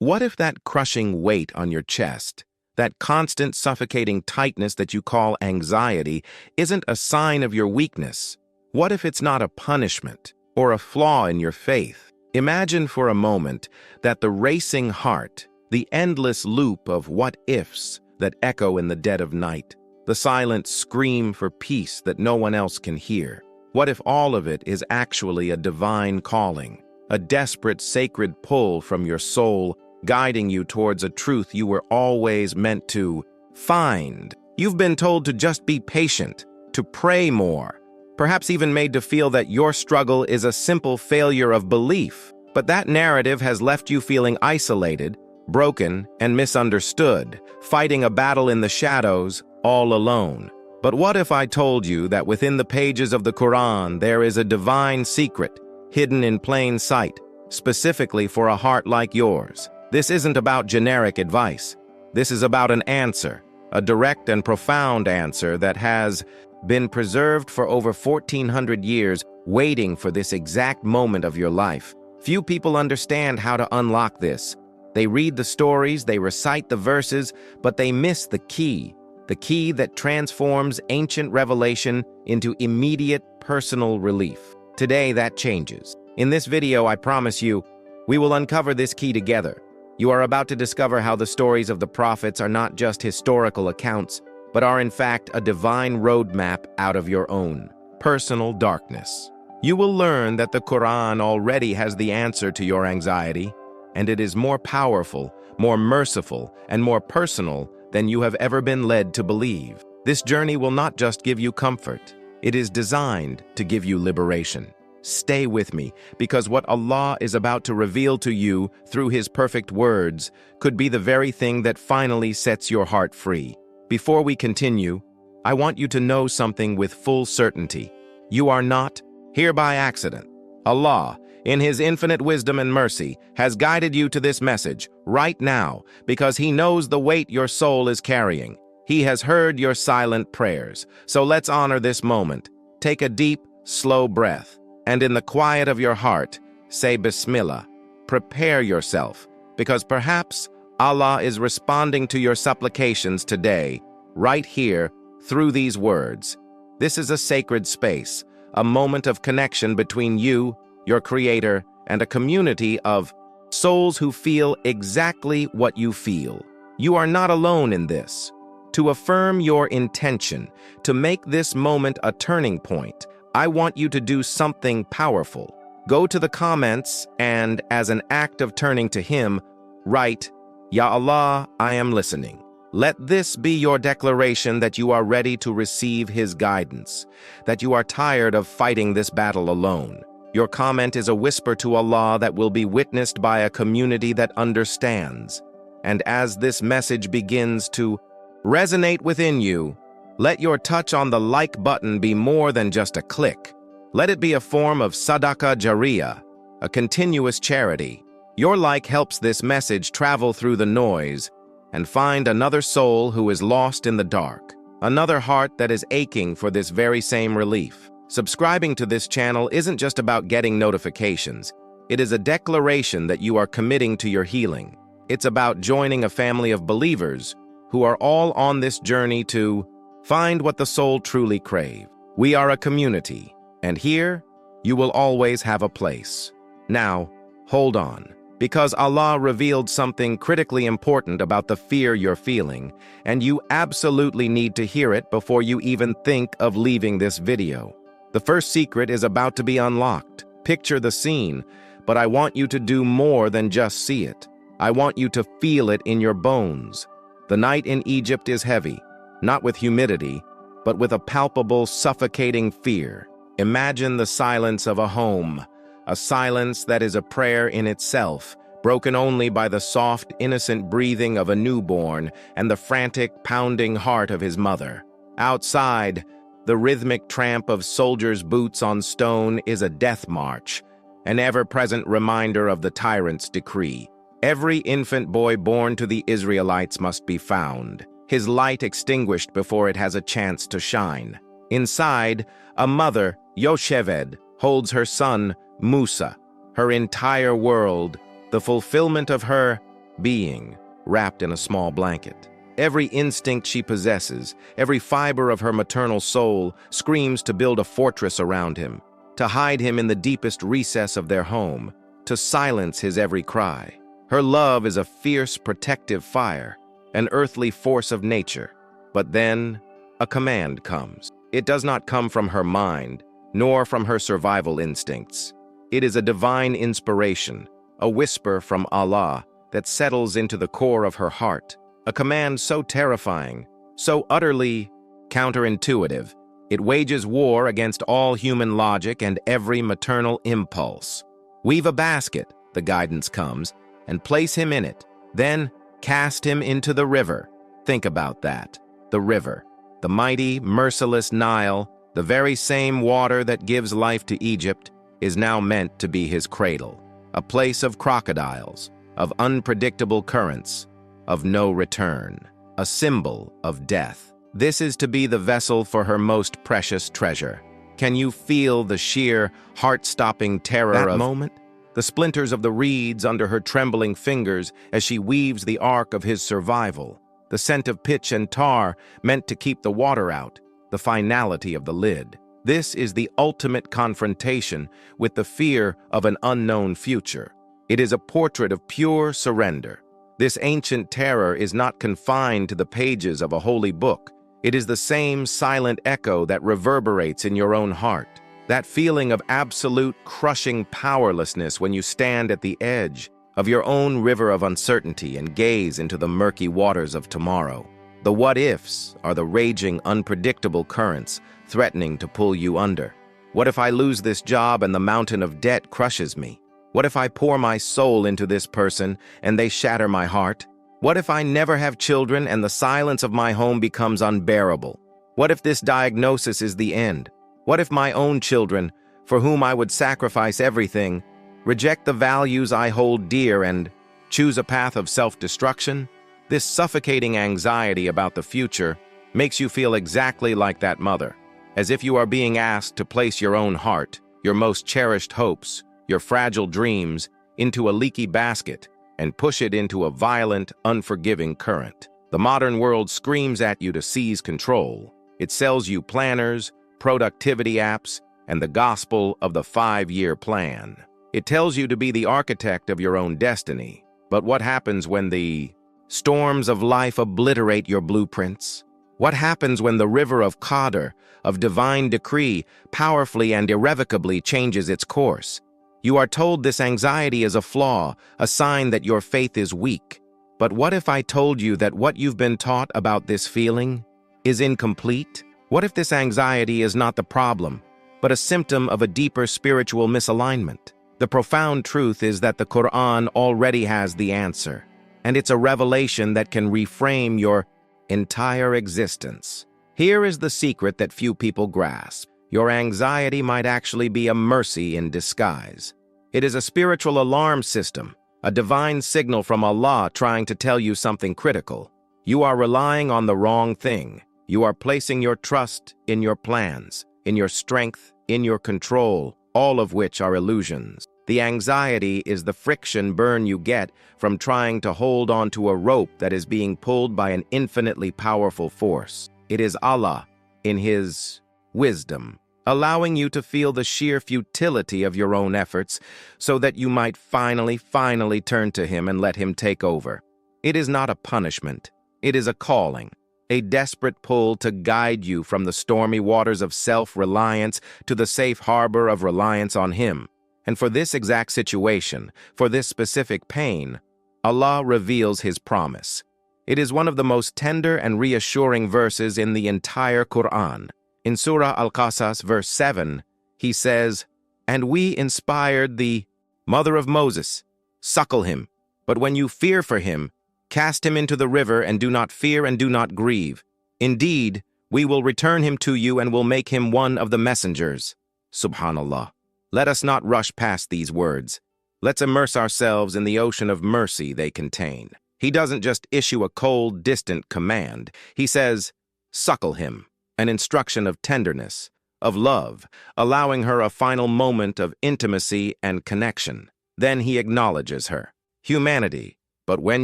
What if that crushing weight on your chest, that constant suffocating tightness that you call anxiety, isn't a sign of your weakness? What if it's not a punishment or a flaw in your faith? Imagine for a moment that the racing heart, the endless loop of what-ifs that echo in the dead of night, the silent scream for peace that no one else can hear. What if all of it is actually a divine calling, a desperate sacred pull from your soul, guiding you towards a truth you were always meant to find? You've been told to just be patient, to pray more, perhaps even made to feel that your struggle is a simple failure of belief. But that narrative has left you feeling isolated, broken, and misunderstood, fighting a battle in the shadows, all alone. But what if I told you that within the pages of the Quran there is a divine secret, hidden in plain sight, specifically for a heart like yours? This isn't about generic advice. This is about an answer, a direct and profound answer that has been preserved for over 1,400 years, waiting for this exact moment of your life. Few people understand how to unlock this. They read the stories, they recite the verses, but they miss the key that transforms ancient revelation into immediate personal relief. Today, that changes. In this video, I promise you, we will uncover this key together. You are about to discover how the stories of the prophets are not just historical accounts, but are in fact a divine roadmap out of your own personal darkness. You will learn that the Quran already has the answer to your anxiety, and it is more powerful, more merciful, and more personal than you have ever been led to believe. This journey will not just give you comfort, it is designed to give you liberation. Stay with me, because what Allah is about to reveal to you through His perfect words could be the very thing that finally sets your heart free. Before we continue, I want you to know something with full certainty. You are not here by accident. Allah, in His infinite wisdom and mercy, has guided you to this message right now because He knows the weight your soul is carrying. He has heard your silent prayers. So let's honor this moment. Take a deep, slow breath, and in the quiet of your heart, say Bismillah. Prepare yourself, because perhaps Allah is responding to your supplications today, right here, through these words. This is a sacred space, a moment of connection between you, your Creator, and a community of souls who feel exactly what you feel. You are not alone in this. To affirm your intention, to make this moment a turning point, I want you to do something powerful. Go to the comments and, as an act of turning to Him, write, Ya Allah, I am listening. Let this be your declaration that you are ready to receive His guidance, that you are tired of fighting this battle alone. Your comment is a whisper to Allah that will be witnessed by a community that understands. And as this message begins to resonate within you, let your touch on the like button be more than just a click. Let it be a form of sadaqah jariyah, a continuous charity. Your like helps this message travel through the noise and find another soul who is lost in the dark, another heart that is aching for this very same relief. Subscribing to this channel isn't just about getting notifications. It is a declaration that you are committing to your healing. It's about joining a family of believers who are all on this journey to find what the soul truly craves. We are a community, and here you will always have a place. Now, hold on, because Allah revealed something critically important about the fear you're feeling, and you absolutely need to hear it before you even think of leaving this video. The first secret is about to be unlocked. Picture the scene, but I want you to do more than just see it. I want you to feel it in your bones. The night in Egypt is heavy, not with humidity, but with a palpable, suffocating fear. Imagine the silence of a home, a silence that is a prayer in itself, broken only by the soft, innocent breathing of a newborn and the frantic, pounding heart of his mother. Outside, the rhythmic tramp of soldiers' boots on stone is a death march, an ever-present reminder of the tyrant's decree. Every infant boy born to the Israelites must be found, his light extinguished before it has a chance to shine. Inside, a mother, Yocheved, holds her son, Musa, her entire world, the fulfillment of her being wrapped in a small blanket. Every instinct she possesses, every fiber of her maternal soul screams to build a fortress around him, to hide him in the deepest recess of their home, to silence his every cry. Her love is a fierce, protective fire, an earthly force of nature. But then, a command comes. It does not come from her mind, nor from her survival instincts. It is a divine inspiration, a whisper from Allah that settles into the core of her heart, a command so terrifying, so utterly counterintuitive, it wages war against all human logic and every maternal impulse. Weave a basket, the guidance comes, and place him in it. Then cast him into the river. Think about that. The river. The mighty, merciless Nile, the very same water that gives life to Egypt, is now meant to be his cradle. A place of crocodiles, of unpredictable currents, of no return. A symbol of death. This is to be the vessel for her most precious treasure. Can you feel the sheer, heart-stopping terror of that moment? The splinters of the reeds under her trembling fingers as she weaves the arc of his survival. The scent of pitch and tar meant to keep the water out. The finality of the lid. This is the ultimate confrontation with the fear of an unknown future. It is a portrait of pure surrender. This ancient terror is not confined to the pages of a holy book. It is the same silent echo that reverberates in your own heart. That feeling of absolute crushing powerlessness when you stand at the edge of your own river of uncertainty and gaze into the murky waters of tomorrow. The what-ifs are the raging, unpredictable currents threatening to pull you under. What if I lose this job and the mountain of debt crushes me? What if I pour my soul into this person and they shatter my heart? What if I never have children and the silence of my home becomes unbearable? What if this diagnosis is the end? What if my own children, for whom I would sacrifice everything, reject the values I hold dear and choose a path of self-destruction? This suffocating anxiety about the future makes you feel exactly like that mother, as if you are being asked to place your own heart, your most cherished hopes, your fragile dreams, into a leaky basket and push it into a violent, unforgiving current. The modern world screams at you to seize control. It sells you planners, productivity apps, and the gospel of the 5-year plan. It tells you to be the architect of your own destiny. But what happens when the storms of life obliterate your blueprints? What happens when the river of qadr, of divine decree, powerfully and irrevocably changes its course? You are told this anxiety is a flaw, a sign that your faith is weak. But what if I told you that what you've been taught about this feeling is incomplete? What if this anxiety is not the problem, but a symptom of a deeper spiritual misalignment? The profound truth is that the Qur'an already has the answer, and it's a revelation that can reframe your entire existence. Here is the secret that few people grasp. Your anxiety might actually be a mercy in disguise. It is a spiritual alarm system, a divine signal from Allah trying to tell you something critical. You are relying on the wrong thing. You are placing your trust in your plans, in your strength, in your control, all of which are illusions. The anxiety is the friction burn you get from trying to hold onto a rope that is being pulled by an infinitely powerful force. It is Allah, in His wisdom, allowing you to feel the sheer futility of your own efforts so that you might finally turn to Him and let Him take over. It is not a punishment. It is a calling, a desperate pull to guide you from the stormy waters of self-reliance to the safe harbor of reliance on Him. And for this exact situation, for this specific pain, Allah reveals His promise. It is one of the most tender and reassuring verses in the entire Qur'an. In Surah Al-Qasas, verse 7, He says, "And we inspired the mother of Moses, suckle him, but when you fear for him, cast him into the river and do not fear and do not grieve. Indeed, we will return him to you and will make him one of the messengers." Subhanallah. Let us not rush past these words. Let's immerse ourselves in the ocean of mercy they contain. He doesn't just issue a cold, distant command. He says, suckle him, an instruction of tenderness, of love, allowing her a final moment of intimacy and connection. Then He acknowledges her humanity, But when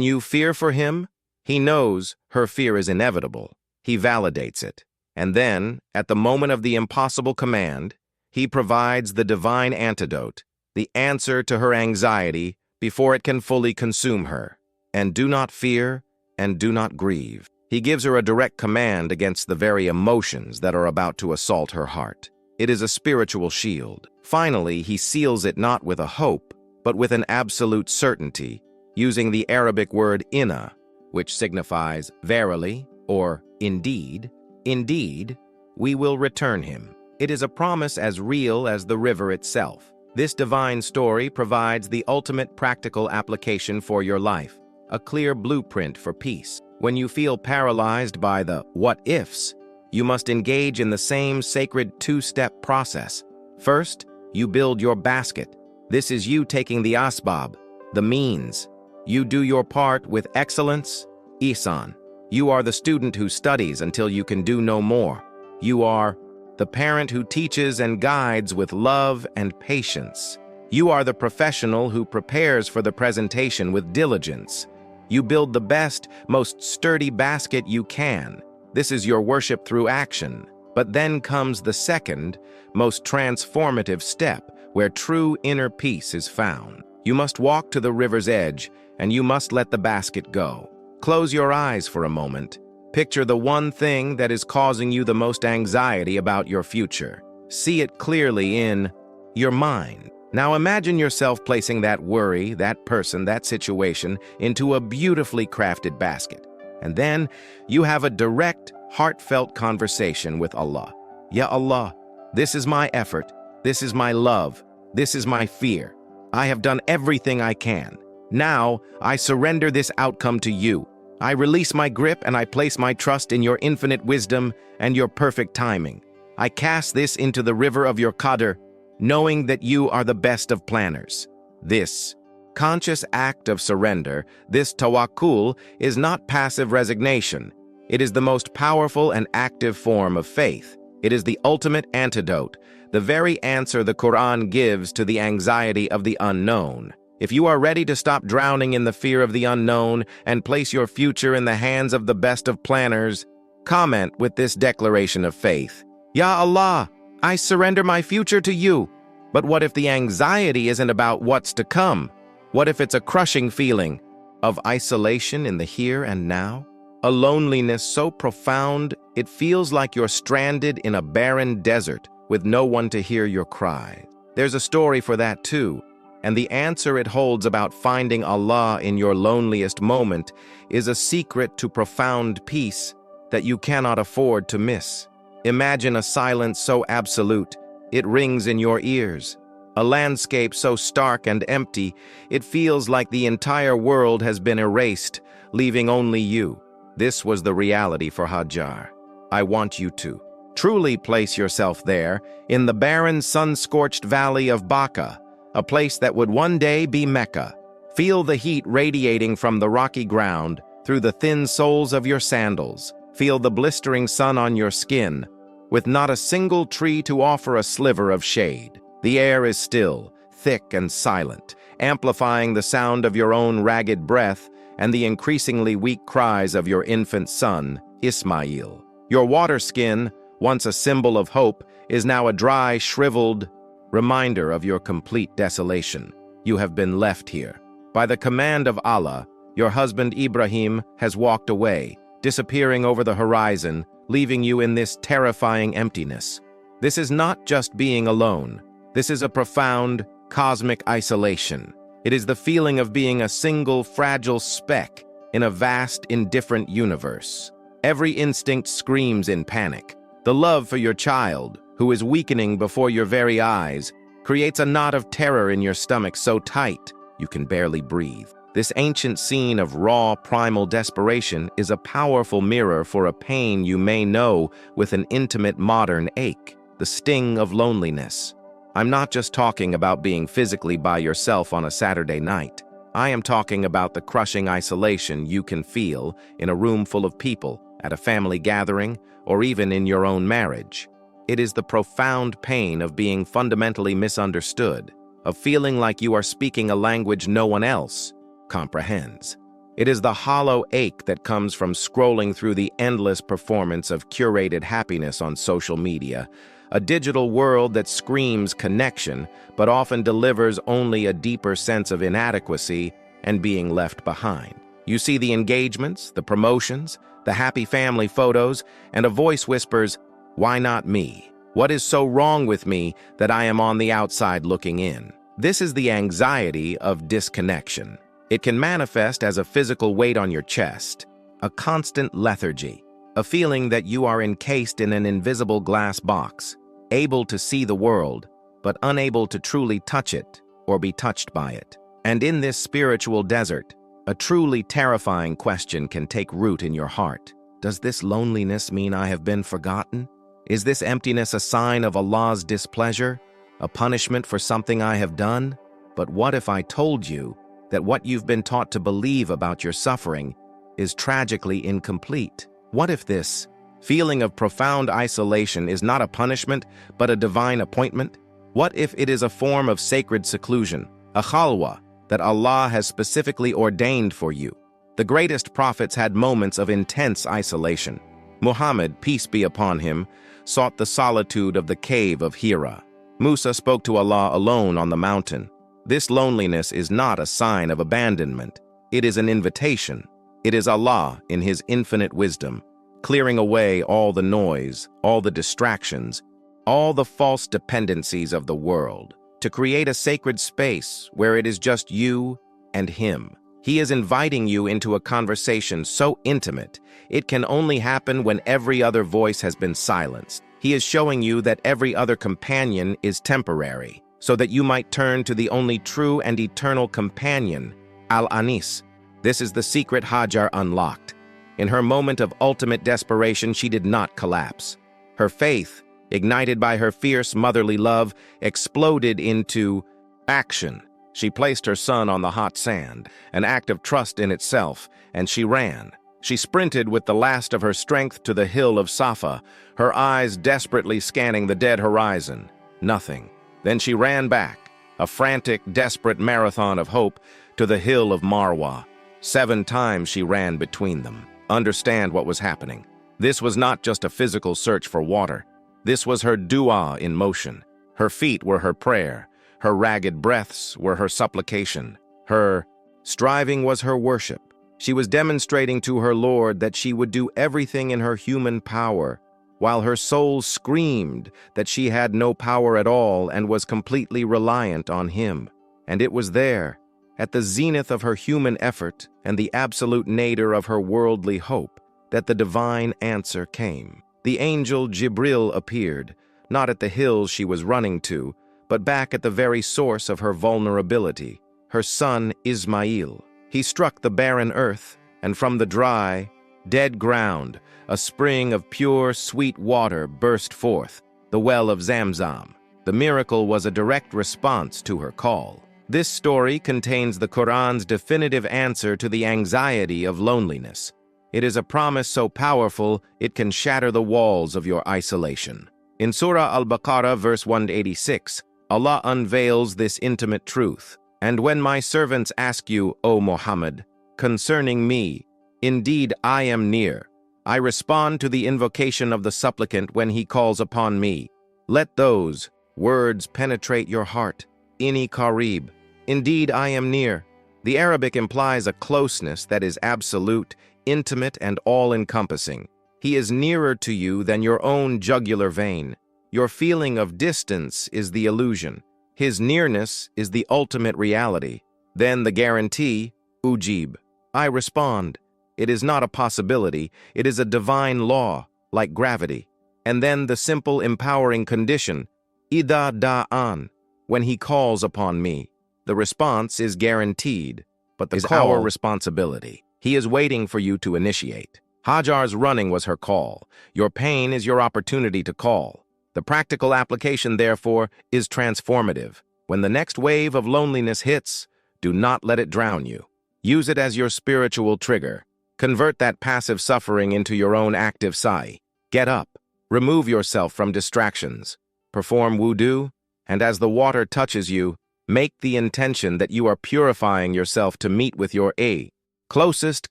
you fear for him, he knows her fear is inevitable. He validates it. And then, at the moment of the impossible command, he provides the divine antidote, the answer to her anxiety before it can fully consume her. And do not fear, and do not grieve. He gives her a direct command against the very emotions that are about to assault her heart. It is a spiritual shield. Finally, he seals it not with a hope, but with an absolute certainty, using the Arabic word inna, which signifies verily or indeed. Indeed, we will return him. It is a promise as real as the river itself. This divine story provides the ultimate practical application for your life, a clear blueprint for peace. When you feel paralyzed by the what-ifs, you must engage in the same sacred two-step process. First, you build your basket. This is you taking the asbab, the means. You do your part with excellence, ihsan. You are the student who studies until you can do no more. You are the parent who teaches and guides with love and patience. You are the professional who prepares for the presentation with diligence. You build the best, most sturdy basket you can. This is your worship through action. But then comes the second, most transformative step, where true inner peace is found. You must walk to the river's edge, and you must let the basket go. Close your eyes for a moment. Picture the one thing that is causing you the most anxiety about your future. See it clearly in your mind. Now imagine yourself placing that worry, that person, that situation into a beautifully crafted basket. And then you have a direct, heartfelt conversation with Allah. Ya Allah, this is my effort. This is my love. This is my fear. I have done everything I can. Now, I surrender this outcome to you. I release my grip and I place my trust in your infinite wisdom and your perfect timing. I cast this into the river of your qadr, knowing that you are the best of planners. This conscious act of surrender, this tawakkul, is not passive resignation. It is the most powerful and active form of faith. It is the ultimate antidote, the very answer the Qur'an gives to the anxiety of the unknown. If you are ready to stop drowning in the fear of the unknown and place your future in the hands of the best of planners, comment with this declaration of faith. Ya Allah, I surrender my future to you. But what if the anxiety isn't about what's to come? What if it's a crushing feeling of isolation in the here and now? A loneliness so profound it feels like you're stranded in a barren desert with no one to hear your cry. There's a story for that too. And the answer it holds about finding Allah in your loneliest moment is a secret to profound peace that you cannot afford to miss. Imagine a silence so absolute, it rings in your ears. A landscape so stark and empty, it feels like the entire world has been erased, leaving only you. This was the reality for Hajar. I want you to truly place yourself there, in the barren, sun-scorched valley of Baca, a place that would one day be Mecca. Feel the heat radiating from the rocky ground through the thin soles of your sandals. Feel the blistering sun on your skin, with not a single tree to offer a sliver of shade. The air is still, thick and silent, amplifying the sound of your own ragged breath and the increasingly weak cries of your infant son, Ismail. Your water skin, once a symbol of hope, is now a dry, shriveled reminder of your complete desolation. You have been left here. By the command of Allah, your husband Ibrahim has walked away, disappearing over the horizon, leaving you in this terrifying emptiness. This is not just being alone. This is a profound, cosmic isolation. It is the feeling of being a single, fragile speck in a vast, indifferent universe. Every instinct screams in panic. The love for your child, who is weakening before your very eyes, creates a knot of terror in your stomach so tight you can barely breathe. This ancient scene of raw, primal desperation is a powerful mirror for a pain you may know with an intimate modern ache, the sting of loneliness. I'm not just talking about being physically by yourself on a Saturday night. I am talking about the crushing isolation you can feel in a room full of people, at a family gathering, or even in your own marriage. It is the profound pain of being fundamentally misunderstood, of feeling like you are speaking a language no one else comprehends. It is the hollow ache that comes from scrolling through the endless performance of curated happiness on social media, a digital world that screams connection, but often delivers only a deeper sense of inadequacy and being left behind. You see the engagements, the promotions, the happy family photos, and a voice whispers, "Why not me? What is so wrong with me that I am on the outside looking in?" This is the anxiety of disconnection. It can manifest as a physical weight on your chest, a constant lethargy, a feeling that you are encased in an invisible glass box, able to see the world, but unable to truly touch it or be touched by it. And in this spiritual desert, a truly terrifying question can take root in your heart. Does this loneliness mean I have been forgotten? Is this emptiness a sign of Allah's displeasure, a punishment for something I have done? But what if I told you that what you've been taught to believe about your suffering is tragically incomplete? What if this feeling of profound isolation is not a punishment, but a divine appointment? What if it is a form of sacred seclusion, a khalwa, that Allah has specifically ordained for you? The greatest prophets had moments of intense isolation. Muhammad, peace be upon him, sought the solitude of the cave of Hira. Musa spoke to Allah alone on the mountain. This loneliness is not a sign of abandonment. It is an invitation. It is Allah, in His infinite wisdom, clearing away all the noise, all the distractions, all the false dependencies of the world, to create a sacred space where it is just you and Him. He is inviting you into a conversation so intimate, it can only happen when every other voice has been silenced. He is showing you that every other companion is temporary, so that you might turn to the only true and eternal companion, Al-Anis. This is the secret Hajar unlocked. In her moment of ultimate desperation, she did not collapse. Her faith, ignited by her fierce motherly love, exploded into action. She placed her son on the hot sand, an act of trust in itself, and she ran. She sprinted with the last of her strength to the hill of Safa, her eyes desperately scanning the dead horizon. Nothing. Then she ran back, a frantic, desperate marathon of hope, to the hill of Marwa. 7 times she ran between them. Understand what was happening. This was not just a physical search for water. This was her dua in motion. Her feet were her prayer. Her ragged breaths were her supplication. Her striving was her worship. She was demonstrating to her Lord that she would do everything in her human power, while her soul screamed that she had no power at all and was completely reliant on Him. And it was there, at the zenith of her human effort and the absolute nadir of her worldly hope, that the divine answer came. The angel Jibril appeared, not at the hill she was running to, but back at the very source of her vulnerability, her son Ismail. He struck the barren earth, and from the dry, dead ground, a spring of pure, sweet water burst forth, the well of Zamzam. The miracle was a direct response to her call. This story contains the Qur'an's definitive answer to the anxiety of loneliness. It is a promise so powerful it can shatter the walls of your isolation. In Surah Al-Baqarah, verse 186, Allah unveils this intimate truth. And when my servants ask you, O Muhammad, concerning me, indeed I am near. I respond to the invocation of the supplicant when he calls upon me. Let those words penetrate your heart. Inni Qarib. Indeed I am near. The Arabic implies a closeness that is absolute, intimate, and all-encompassing. He is nearer to you than your own jugular vein. Your feeling of distance is the illusion. His nearness is the ultimate reality. Then the guarantee, Ujib. I respond. It is not a possibility. It is a divine law, like gravity. And then the simple empowering condition, Ida da'an, when he calls upon me. The response is guaranteed, but the call is our responsibility. He is waiting for you to initiate. Hajar's running was her call. Your pain is your opportunity to call. The practical application, therefore, is transformative. When the next wave of loneliness hits, do not let it drown you. Use it as your spiritual trigger. Convert that passive suffering into your own active sa'i. Get up. Remove yourself from distractions. Perform wudu, and as the water touches you, make the intention that you are purifying yourself to meet with your A. Closest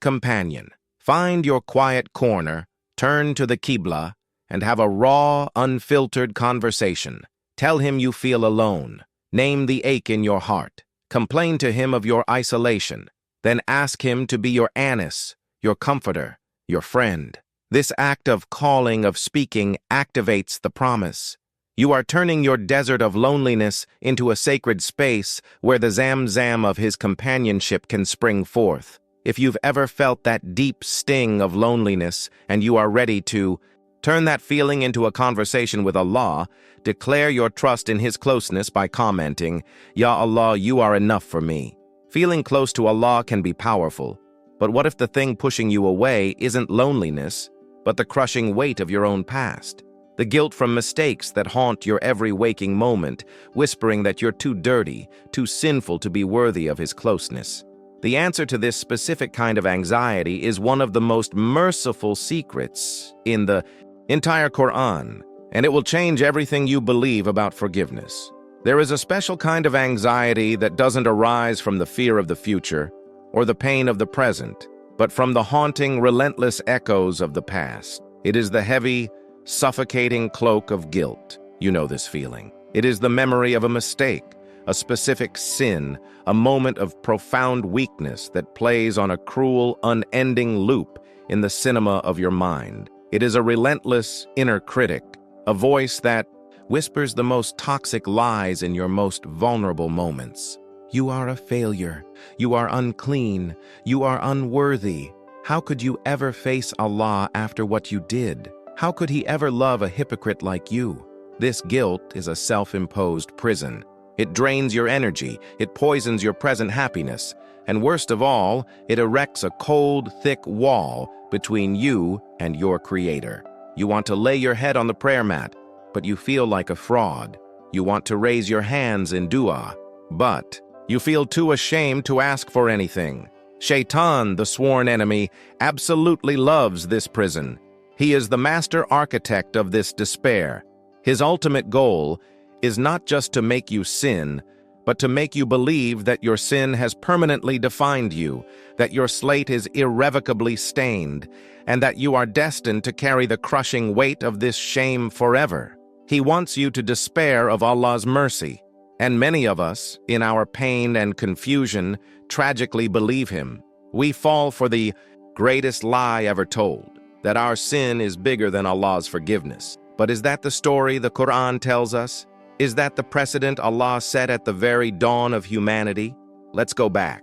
companion. Find your quiet corner, turn to the Qibla, and have a raw, unfiltered conversation. Tell him you feel alone. Name the ache in your heart. Complain to him of your isolation. Then ask him to be your anise, your comforter, your friend. This act of calling, of speaking, activates the promise. You are turning your desert of loneliness into a sacred space where the zamzam of his companionship can spring forth. If you've ever felt that deep sting of loneliness and you are ready to turn that feeling into a conversation with Allah, declare your trust in His closeness by commenting, "Ya Allah, you are enough for me." Feeling close to Allah can be powerful, but what if the thing pushing you away isn't loneliness, but the crushing weight of your own past? The guilt from mistakes that haunt your every waking moment, whispering that you're too dirty, too sinful to be worthy of His closeness. The answer to this specific kind of anxiety is one of the most merciful secrets in the entire Qur'an, and it will change everything you believe about forgiveness. There is a special kind of anxiety that doesn't arise from the fear of the future or the pain of the present, but from the haunting, relentless echoes of the past. It is the heavy, suffocating cloak of guilt. You know this feeling. It is the memory of a mistake, a specific sin, a moment of profound weakness that plays on a cruel, unending loop in the cinema of your mind. It is a relentless inner critic, a voice that whispers the most toxic lies in your most vulnerable moments. You are a failure. You are unclean. You are unworthy. How could you ever face Allah after what you did? How could He ever love a hypocrite like you? This guilt is a self-imposed prison. It drains your energy, it poisons your present happiness, and worst of all, it erects a cold, thick wall between you and your Creator. You want to lay your head on the prayer mat, but you feel like a fraud. You want to raise your hands in dua, but you feel too ashamed to ask for anything. Shaitan, the sworn enemy, absolutely loves this prison. He is the master architect of this despair. His ultimate goal is not just to make you sin, but to make you believe that your sin has permanently defined you, that your slate is irrevocably stained, and that you are destined to carry the crushing weight of this shame forever. He wants you to despair of Allah's mercy, and many of us, in our pain and confusion, tragically believe him. We fall for the greatest lie ever told, that our sin is bigger than Allah's forgiveness. But is that the story the Qur'an tells us? Is that the precedent Allah set at the very dawn of humanity? Let's go back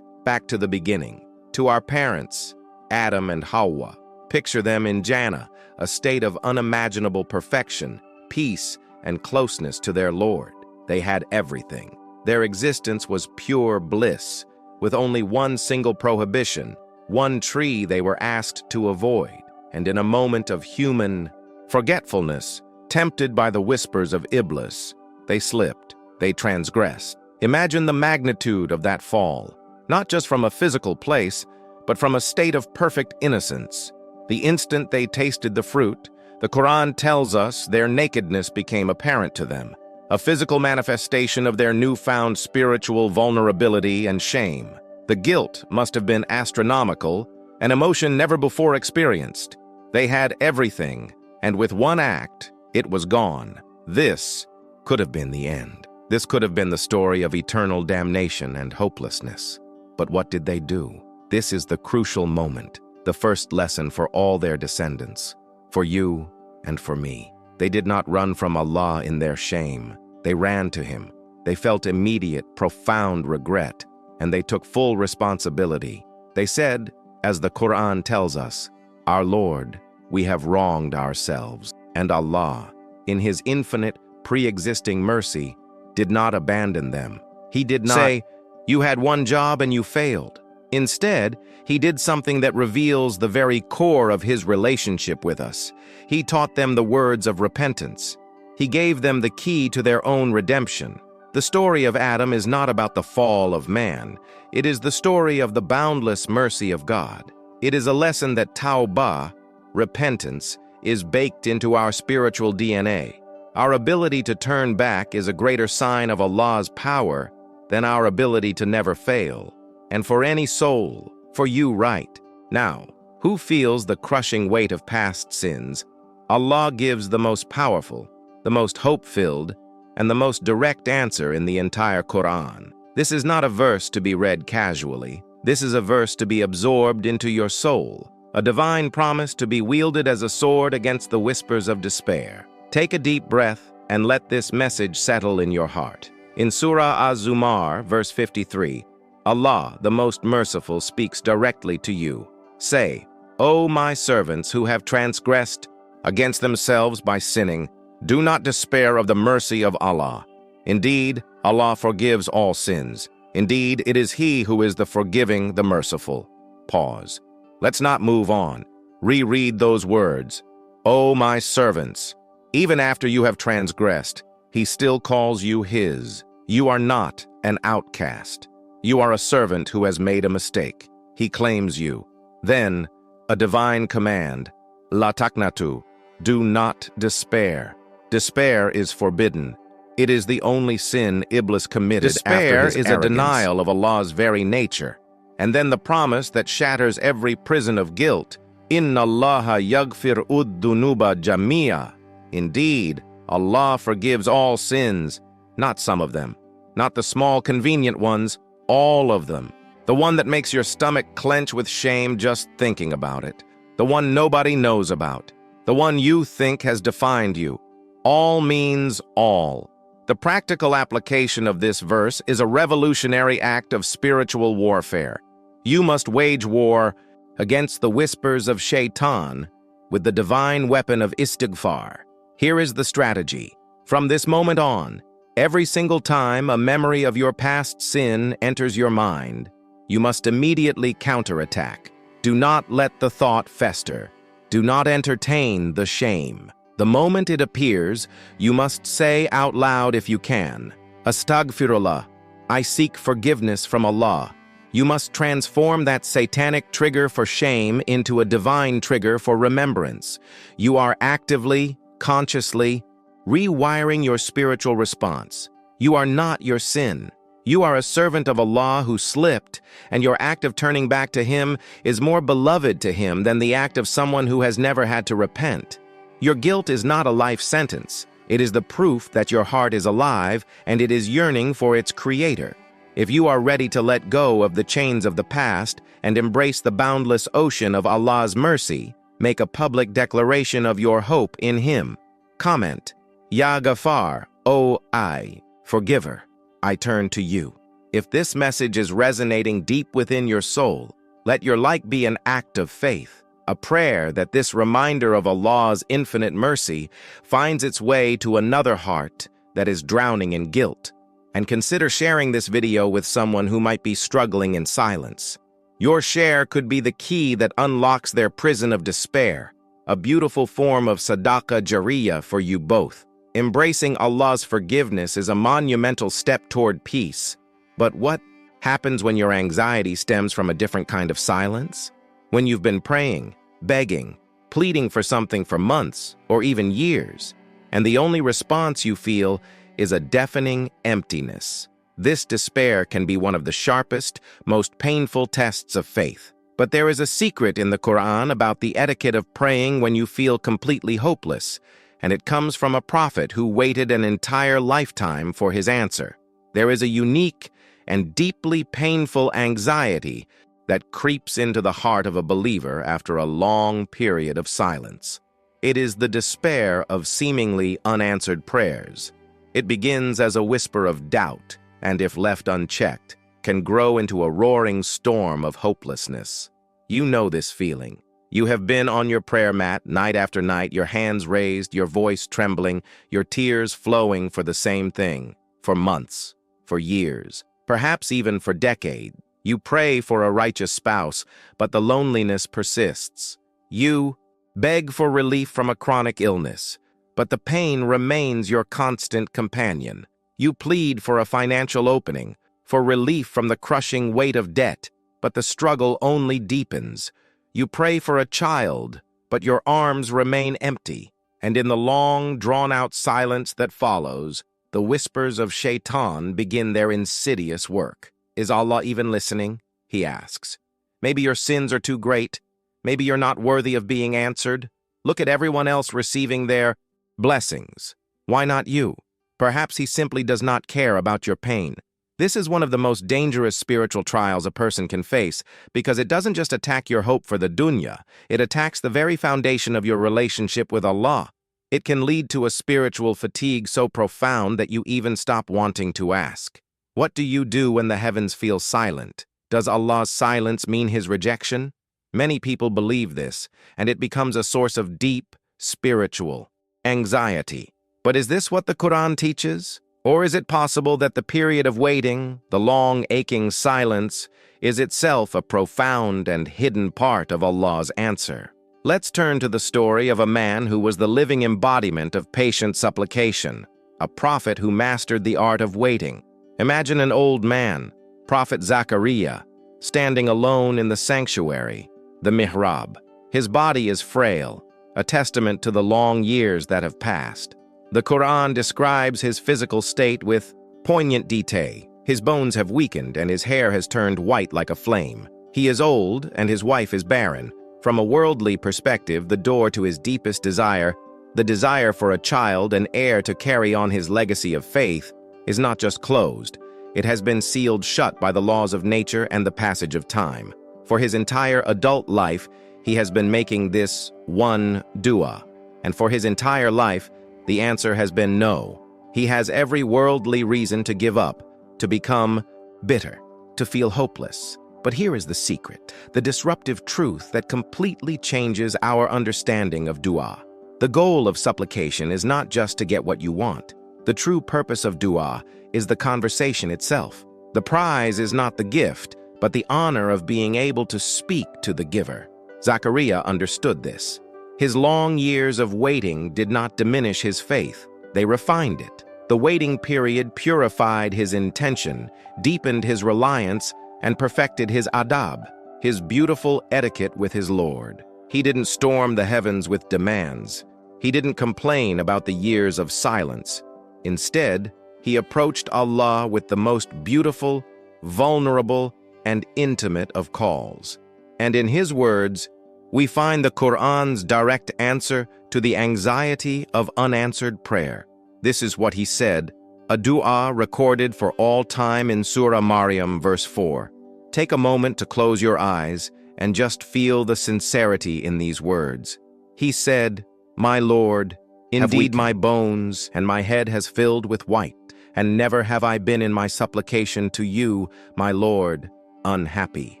to the beginning, to our parents, Adam and Hawa. Picture them in Jannah, a state of unimaginable perfection, peace, and closeness to their Lord. They had everything. Their existence was pure bliss, with only one single prohibition, one tree they were asked to avoid. And in a moment of human forgetfulness, tempted by the whispers of Iblis, they slipped, they transgressed. Imagine the magnitude of that fall, not just from a physical place, but from a state of perfect innocence. The instant they tasted the fruit, the Quran tells us their nakedness became apparent to them, a physical manifestation of their newfound spiritual vulnerability and shame. The guilt must have been astronomical, an emotion never before experienced. They had everything, and with one act, it was gone. This could have been the end. This could have been the story of eternal damnation and hopelessness. But what did they do? This is the crucial moment, the first lesson for all their descendants, for you and for me. They did not run from Allah in their shame. They ran to Him. They felt immediate, profound regret, and they took full responsibility. They said, as the Quran tells us, "Our Lord, we have wronged ourselves." And Allah, in His infinite, pre-existing mercy, did not abandon them. He did not say, "You had one job and you failed." Instead, He did something that reveals the very core of His relationship with us. He taught them the words of repentance. He gave them the key to their own redemption. The story of Adam is not about the fall of man. It is the story of the boundless mercy of God. It is a lesson that tawbah, repentance, is baked into our spiritual DNA. Our ability to turn back is a greater sign of Allah's power than our ability to never fail. And for any soul For you right. Now, who feels the crushing weight of past sins? Allah gives the most powerful, the most hope-filled, and the most direct answer in the entire Qur'an. This is not a verse to be read casually. This is a verse to be absorbed into your soul, a divine promise to be wielded as a sword against the whispers of despair. Take a deep breath and let this message settle in your heart. In Surah Az-Zumar, verse 53, Allah, the Most Merciful, speaks directly to you. Say, O my servants who have transgressed against themselves by sinning, do not despair of the mercy of Allah. Indeed, Allah forgives all sins. Indeed, it is He who is the forgiving, the merciful. Pause. Let's not move on. Reread those words. O my servants, even after you have transgressed, He still calls you His. You are not an outcast. You are a servant who has made a mistake. He claims you. Then, a divine command, La taqnatu, do not despair. Despair is forbidden. It is the only sin Iblis committed Despair after his is arrogance. a denial of Allah's very nature. And then the promise that shatters every prison of guilt. Inna Allaha yaghfir ud-dunuba jamia. Indeed, Allah forgives all sins, not some of them, not the small convenient ones, all of them. The one that makes your stomach clench with shame just thinking about it. The one nobody knows about. The one you think has defined you. All means all. The practical application of this verse is a revolutionary act of spiritual warfare. You must wage war against the whispers of shaitan with the divine weapon of istighfar. Here is the strategy. From this moment on, every single time a memory of your past sin enters your mind, you must immediately counterattack. Do not let the thought fester. Do not entertain the shame. The moment it appears, you must say out loud if you can, Astaghfirullah, I seek forgiveness from Allah. You must transform that satanic trigger for shame into a divine trigger for remembrance. You are actively, consciously, rewiring your spiritual response. You are not your sin. You are a servant of Allah who slipped, and your act of turning back to Him is more beloved to Him than the act of someone who has never had to repent. Your guilt is not a life sentence. It is the proof that your heart is alive and it is yearning for its creator. If you are ready to let go of the chains of the past and embrace the boundless ocean of Allah's mercy, make a public declaration of your hope in Him. Comment, Ya Ghaffar, O I, Forgiver, I turn to you. If this message is resonating deep within your soul, let your like be an act of faith. A prayer that this reminder of Allah's infinite mercy finds its way to another heart that is drowning in guilt. And consider sharing this video with someone who might be struggling in silence. Your share could be the key that unlocks their prison of despair, a beautiful form of sadaqah jariyah for you both. Embracing Allah's forgiveness is a monumental step toward peace. But what happens when your anxiety stems from a different kind of silence? When you've been praying, begging, pleading for something for months or even years, and the only response you feel is a deafening emptiness. This despair can be one of the sharpest, most painful tests of faith. But there is a secret in the Qur'an about the etiquette of praying when you feel completely hopeless, and it comes from a prophet who waited an entire lifetime for his answer. There is a unique and deeply painful anxiety that creeps into the heart of a believer after a long period of silence. It is the despair of seemingly unanswered prayers. It begins as a whisper of doubt, and if left unchecked, can grow into a roaring storm of hopelessness. You know this feeling. You have been on your prayer mat night after night, your hands raised, your voice trembling, your tears flowing for the same thing, for months, for years, perhaps even for decades. You pray for a righteous spouse, but the loneliness persists. You beg for relief from a chronic illness, but the pain remains your constant companion. You plead for a financial opening, for relief from the crushing weight of debt, but the struggle only deepens. You pray for a child, but your arms remain empty, and in the long, drawn-out silence that follows, the whispers of shaitan begin their insidious work. Is Allah even listening? He asks. Maybe your sins are too great. Maybe you're not worthy of being answered. Look at everyone else receiving their blessings. Why not you? Perhaps he simply does not care about your pain. This is one of the most dangerous spiritual trials a person can face because it doesn't just attack your hope for the dunya, it attacks the very foundation of your relationship with Allah. It can lead to a spiritual fatigue so profound that you even stop wanting to ask. What do you do when the heavens feel silent? Does Allah's silence mean his rejection? Many people believe this, and it becomes a source of deep, spiritual anxiety. But is this what the Quran teaches? Or is it possible that the period of waiting, the long, aching silence, is itself a profound and hidden part of Allah's answer? Let's turn to the story of a man who was the living embodiment of patient supplication, a prophet who mastered the art of waiting. Imagine an old man, Prophet Zachariah, standing alone in the sanctuary, the mihrab. His body is frail, a testament to the long years that have passed. The Quran describes his physical state with poignant detail. His bones have weakened and his hair has turned white like a flame. He is old and his wife is barren. From a worldly perspective, the door to his deepest desire, the desire for a child and heir to carry on his legacy of faith, is not just closed. It has been sealed shut by the laws of nature and the passage of time. For his entire adult life, he has been making this one dua. And for his entire life, the answer has been no. He has every worldly reason to give up, to become bitter, to feel hopeless. But here is the secret, the disruptive truth that completely changes our understanding of dua. The goal of supplication is not just to get what you want. The true purpose of dua is the conversation itself. The prize is not the gift, but the honor of being able to speak to the giver. Zachariah understood this. His long years of waiting did not diminish his faith. They refined it. The waiting period purified his intention, deepened his reliance, and perfected his adab, his beautiful etiquette with his Lord. He didn't storm the heavens with demands. He didn't complain about the years of silence. Instead, he approached Allah with the most beautiful, vulnerable, and intimate of calls. And in his words, we find the Qur'an's direct answer to the anxiety of unanswered prayer. This is what he said, a dua recorded for all time in Surah Maryam, verse 4. Take a moment to close your eyes and just feel the sincerity in these words. He said, My Lord, indeed my bones and my head has filled with white, and never have I been in my supplication to you, my Lord, unhappy.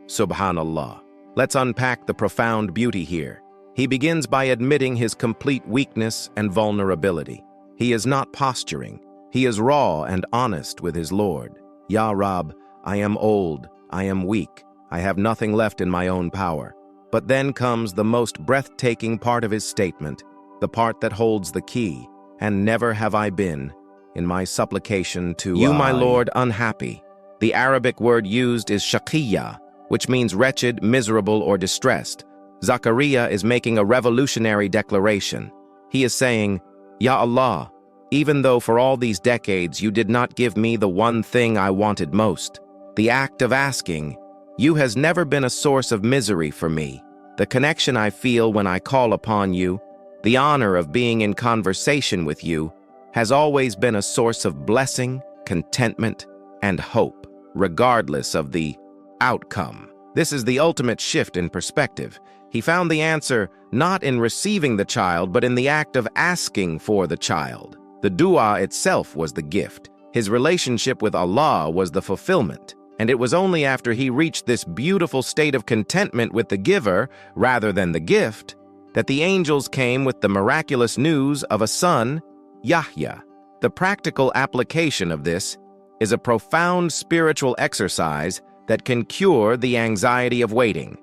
Subhanallah. Let's unpack the profound beauty here. He begins by admitting his complete weakness and vulnerability. He is not posturing. He is raw and honest with his Lord. Ya Rab, I am old, I am weak, I have nothing left in my own power. But then comes the most breathtaking part of his statement, the part that holds the key. And never have I been, in my supplication to you, my Lord, unhappy. The Arabic word used is shaqiyya, which means wretched, miserable, or distressed. Zachariah is making a revolutionary declaration. He is saying, Ya Allah, even though for all these decades you did not give me the one thing I wanted most, the act of asking, you has never been a source of misery for me. The connection I feel when I call upon you, the honor of being in conversation with you, has always been a source of blessing, contentment, and hope, regardless of the outcome. This is the ultimate shift in perspective. He found the answer not in receiving the child, but in the act of asking for the child. The dua itself was the gift. His relationship with Allah was the fulfillment. And it was only after he reached this beautiful state of contentment with the giver, rather than the gift, that the angels came with the miraculous news of a son, Yahya. The practical application of this is a profound spiritual exercise that can cure the anxiety of waiting.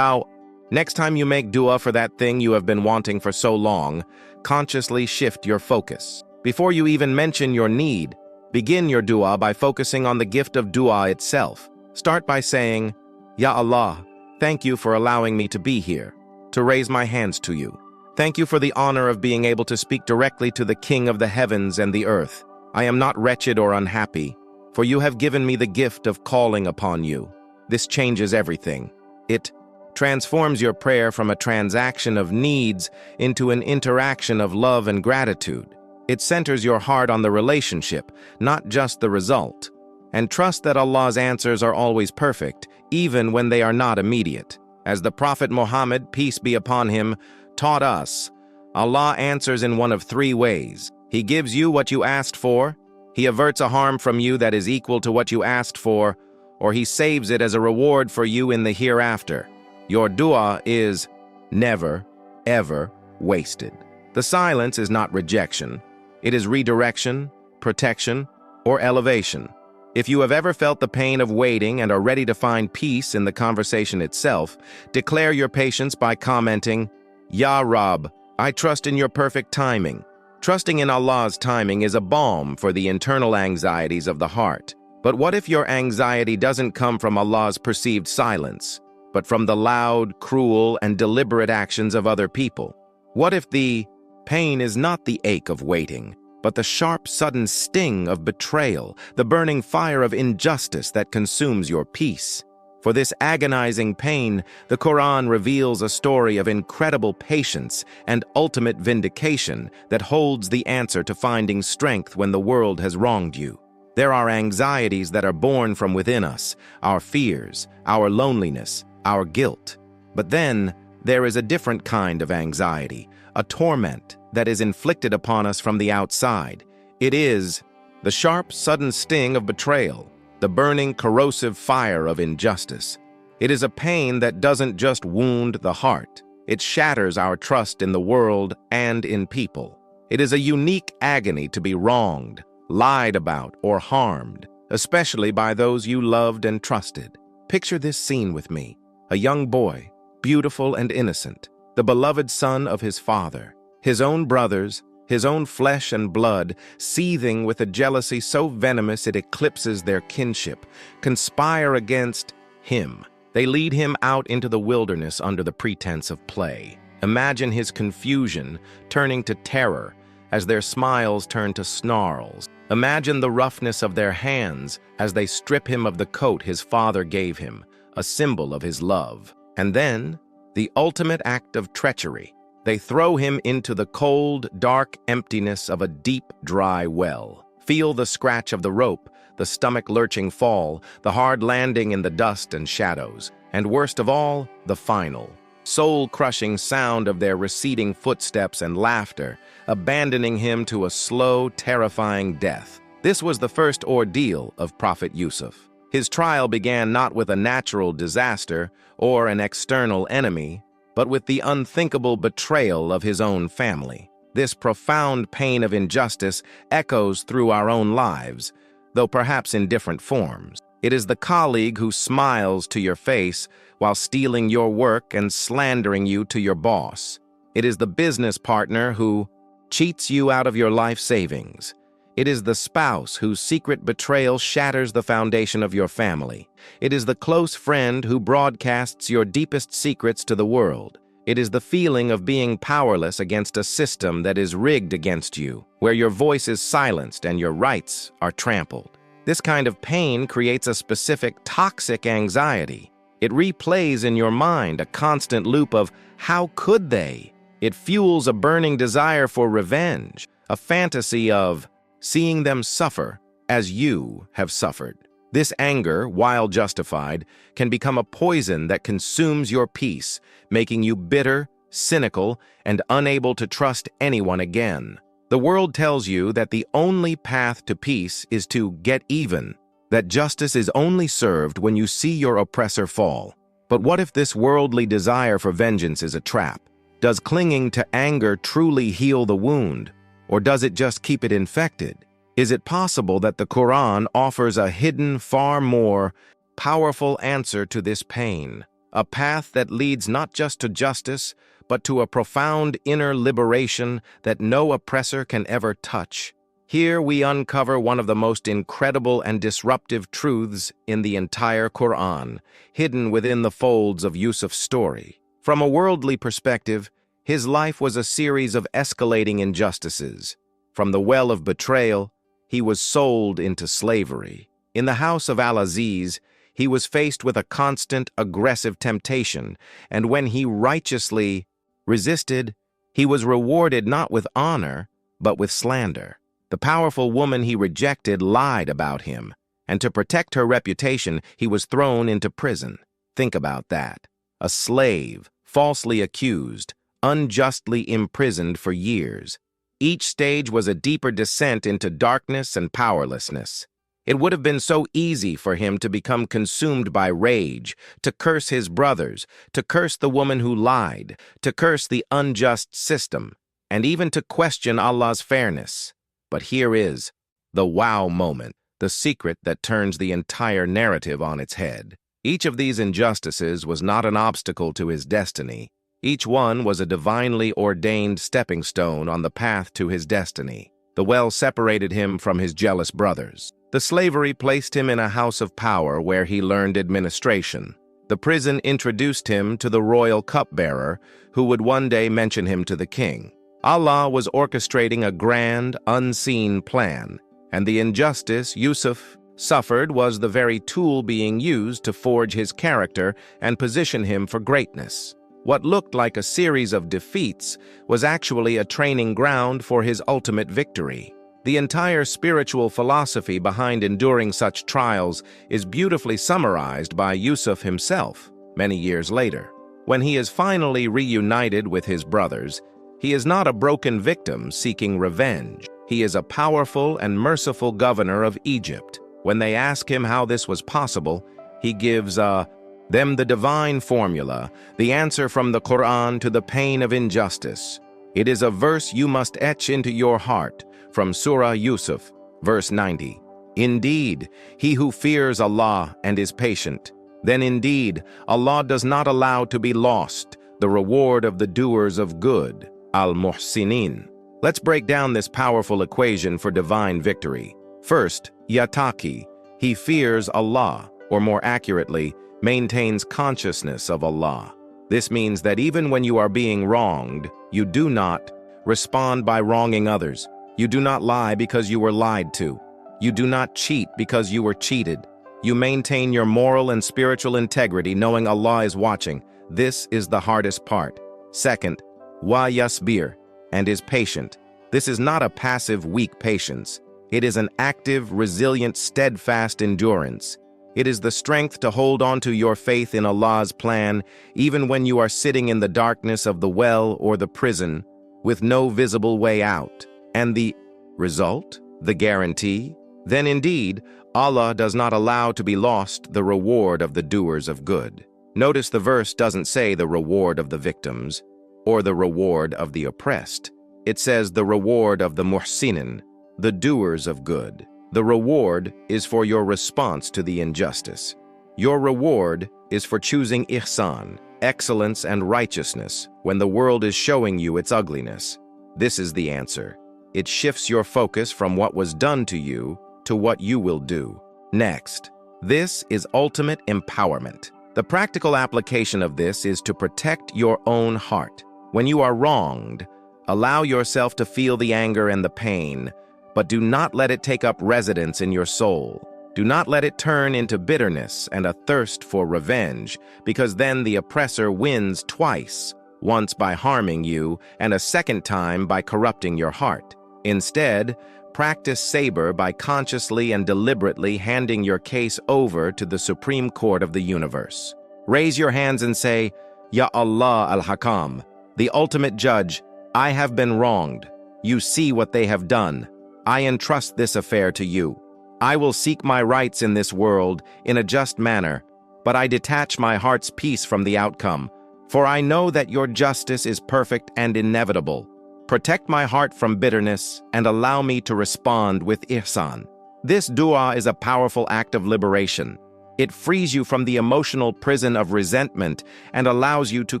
Next time you make dua for that thing you have been wanting for so long, consciously shift your focus. Before you even mention your need, begin your dua by focusing on the gift of dua itself. Start by saying, Ya Allah, thank you for allowing me to be here, to raise my hands to you. Thank you for the honor of being able to speak directly to the King of the heavens and the earth. I am not wretched or unhappy, for you have given me the gift of calling upon you. This changes everything. It transforms your prayer from a transaction of needs into an interaction of love and gratitude. It centers your heart on the relationship, not just the result. And trust that Allah's answers are always perfect, even when they are not immediate. As the Prophet Muhammad, peace be upon him, taught us, Allah answers in one of three ways. He gives you what you asked for, He averts a harm from you that is equal to what you asked for, or He saves it as a reward for you in the hereafter. Your dua is never, ever wasted. The silence is not rejection. It is redirection, protection, or elevation. If you have ever felt the pain of waiting and are ready to find peace in the conversation itself, declare your patience by commenting, Ya Rab, I trust in your perfect timing. Trusting in Allah's timing is a balm for the internal anxieties of the heart. But what if your anxiety doesn't come from Allah's perceived silence, but from the loud, cruel, and deliberate actions of other people? What if the pain is not the ache of waiting, but the sharp, sudden sting of betrayal, the burning fire of injustice that consumes your peace? For this agonizing pain, the Qur'an reveals a story of incredible patience and ultimate vindication that holds the answer to finding strength when the world has wronged you. There are anxieties that are born from within us, our fears, our loneliness, our guilt. But then, there is a different kind of anxiety, a torment that is inflicted upon us from the outside. It is the sharp, sudden sting of betrayal, the burning, corrosive fire of injustice. It is a pain that doesn't just wound the heart. It shatters our trust in the world and in people. It is a unique agony to be wronged, lied about, or harmed, especially by those you loved and trusted. Picture this scene with me. A young boy, beautiful and innocent, the beloved son of his father, his own brothers, his own flesh and blood, seething with a jealousy so venomous it eclipses their kinship, conspire against him. They lead him out into the wilderness under the pretense of play. Imagine his confusion turning to terror as their smiles turn to snarls. Imagine the roughness of their hands as they strip him of the coat his father gave him, a symbol of his love. And then, the ultimate act of treachery. They throw him into the cold, dark emptiness of a deep, dry well. Feel the scratch of the rope, the stomach-lurching fall, the hard landing in the dust and shadows, and worst of all, the final, soul-crushing sound of their receding footsteps and laughter, abandoning him to a slow, terrifying death. This was the first ordeal of Prophet Yusuf. His trial began not with a natural disaster or an external enemy, but with the unthinkable betrayal of his own family. This profound pain of injustice echoes through our own lives, though perhaps in different forms. It is the colleague who smiles to your face while stealing your work and slandering you to your boss. It is the business partner who cheats you out of your life savings. It is the spouse whose secret betrayal shatters the foundation of your family. It is the close friend who broadcasts your deepest secrets to the world. It is the feeling of being powerless against a system that is rigged against you, where your voice is silenced and your rights are trampled. This kind of pain creates a specific toxic anxiety. It replays in your mind a constant loop of how could they? It fuels a burning desire for revenge, a fantasy of seeing them suffer as you have suffered. This anger, while justified, can become a poison that consumes your peace, making you bitter, cynical, and unable to trust anyone again. The world tells you that the only path to peace is to get even, that justice is only served when you see your oppressor fall. But what if this worldly desire for vengeance is a trap? Does clinging to anger truly heal the wound? Or does it just keep it infected? Is it possible that the Quran offers a hidden, far more powerful answer to this pain? A path that leads not just to justice, but to a profound inner liberation that no oppressor can ever touch. Here we uncover one of the most incredible and disruptive truths in the entire Quran, hidden within the folds of Yusuf's story. From a worldly perspective, his life was a series of escalating injustices. From the well of betrayal, he was sold into slavery. In the house of Al-Aziz, He was faced with a constant, aggressive temptation, and when he righteously resisted, he was rewarded not with honor, but with slander. The powerful woman he rejected lied about him, and to protect her reputation, he was thrown into prison. Think about that. A slave, falsely accused, unjustly imprisoned for years. Each stage was a deeper descent into darkness and powerlessness. It would have been so easy for him to become consumed by rage, to curse his brothers, to curse the woman who lied, to curse the unjust system, and even to question Allah's fairness. But here is the wow moment, the secret that turns the entire narrative on its head. Each of these injustices was not an obstacle to his destiny. Each one was a divinely ordained stepping stone on the path to his destiny. The well separated him from his jealous brothers. The slavery placed him in a house of power where he learned administration. The prison introduced him to the royal cupbearer, who would one day mention him to the king. Allah was orchestrating a grand, unseen plan, and the injustice Yusuf suffered was the very tool being used to forge his character and position him for greatness. What looked like a series of defeats was actually a training ground for his ultimate victory. The entire spiritual philosophy behind enduring such trials is beautifully summarized by Yusuf himself many years later. When he is finally reunited with his brothers, he is not a broken victim seeking revenge. He is a powerful and merciful governor of Egypt. When they ask him how this was possible, he gives them the divine formula, the answer from the Qur'an to the pain of injustice. It is a verse you must etch into your heart, from Surah Yusuf, verse 90. Indeed, he who fears Allah and is patient, then indeed Allah does not allow to be lost the reward of the doers of good, al-muhsinin. Let's break down this powerful equation for divine victory. First, yataki, he fears Allah, or more accurately, maintains consciousness of Allah. This means that even when you are being wronged, you do not respond by wronging others. You do not lie because you were lied to. You do not cheat because you were cheated. You maintain your moral and spiritual integrity knowing Allah is watching. This is the hardest part. Second, wa yasbir, and is patient. This is not a passive, weak patience. It is an active, resilient, steadfast endurance. It is the strength to hold on to your faith in Allah's plan, even when you are sitting in the darkness of the well or the prison, with no visible way out. And the result, the guarantee, then indeed, Allah does not allow to be lost the reward of the doers of good. Notice the verse doesn't say the reward of the victims or the reward of the oppressed. It says the reward of the muhsinin, the doers of good. The reward is for your response to the injustice. Your reward is for choosing ihsan, excellence and righteousness, when the world is showing you its ugliness. This is the answer. It shifts your focus from what was done to you to what you will do. Next, this is ultimate empowerment. The practical application of this is to protect your own heart. When you are wronged, allow yourself to feel the anger and the pain, but do not let it take up residence in your soul. Do not let it turn into bitterness and a thirst for revenge, because then the oppressor wins twice, once by harming you and a second time by corrupting your heart. Instead, practice sabr by consciously and deliberately handing your case over to the Supreme Court of the universe. Raise your hands and say, Ya Allah al-Hakam, the ultimate judge, I have been wronged. You see what they have done. I entrust this affair to you. I will seek my rights in this world in a just manner, but I detach my heart's peace from the outcome, for I know that your justice is perfect and inevitable. Protect my heart from bitterness and allow me to respond with ihsan. This dua is a powerful act of liberation. It frees you from the emotional prison of resentment and allows you to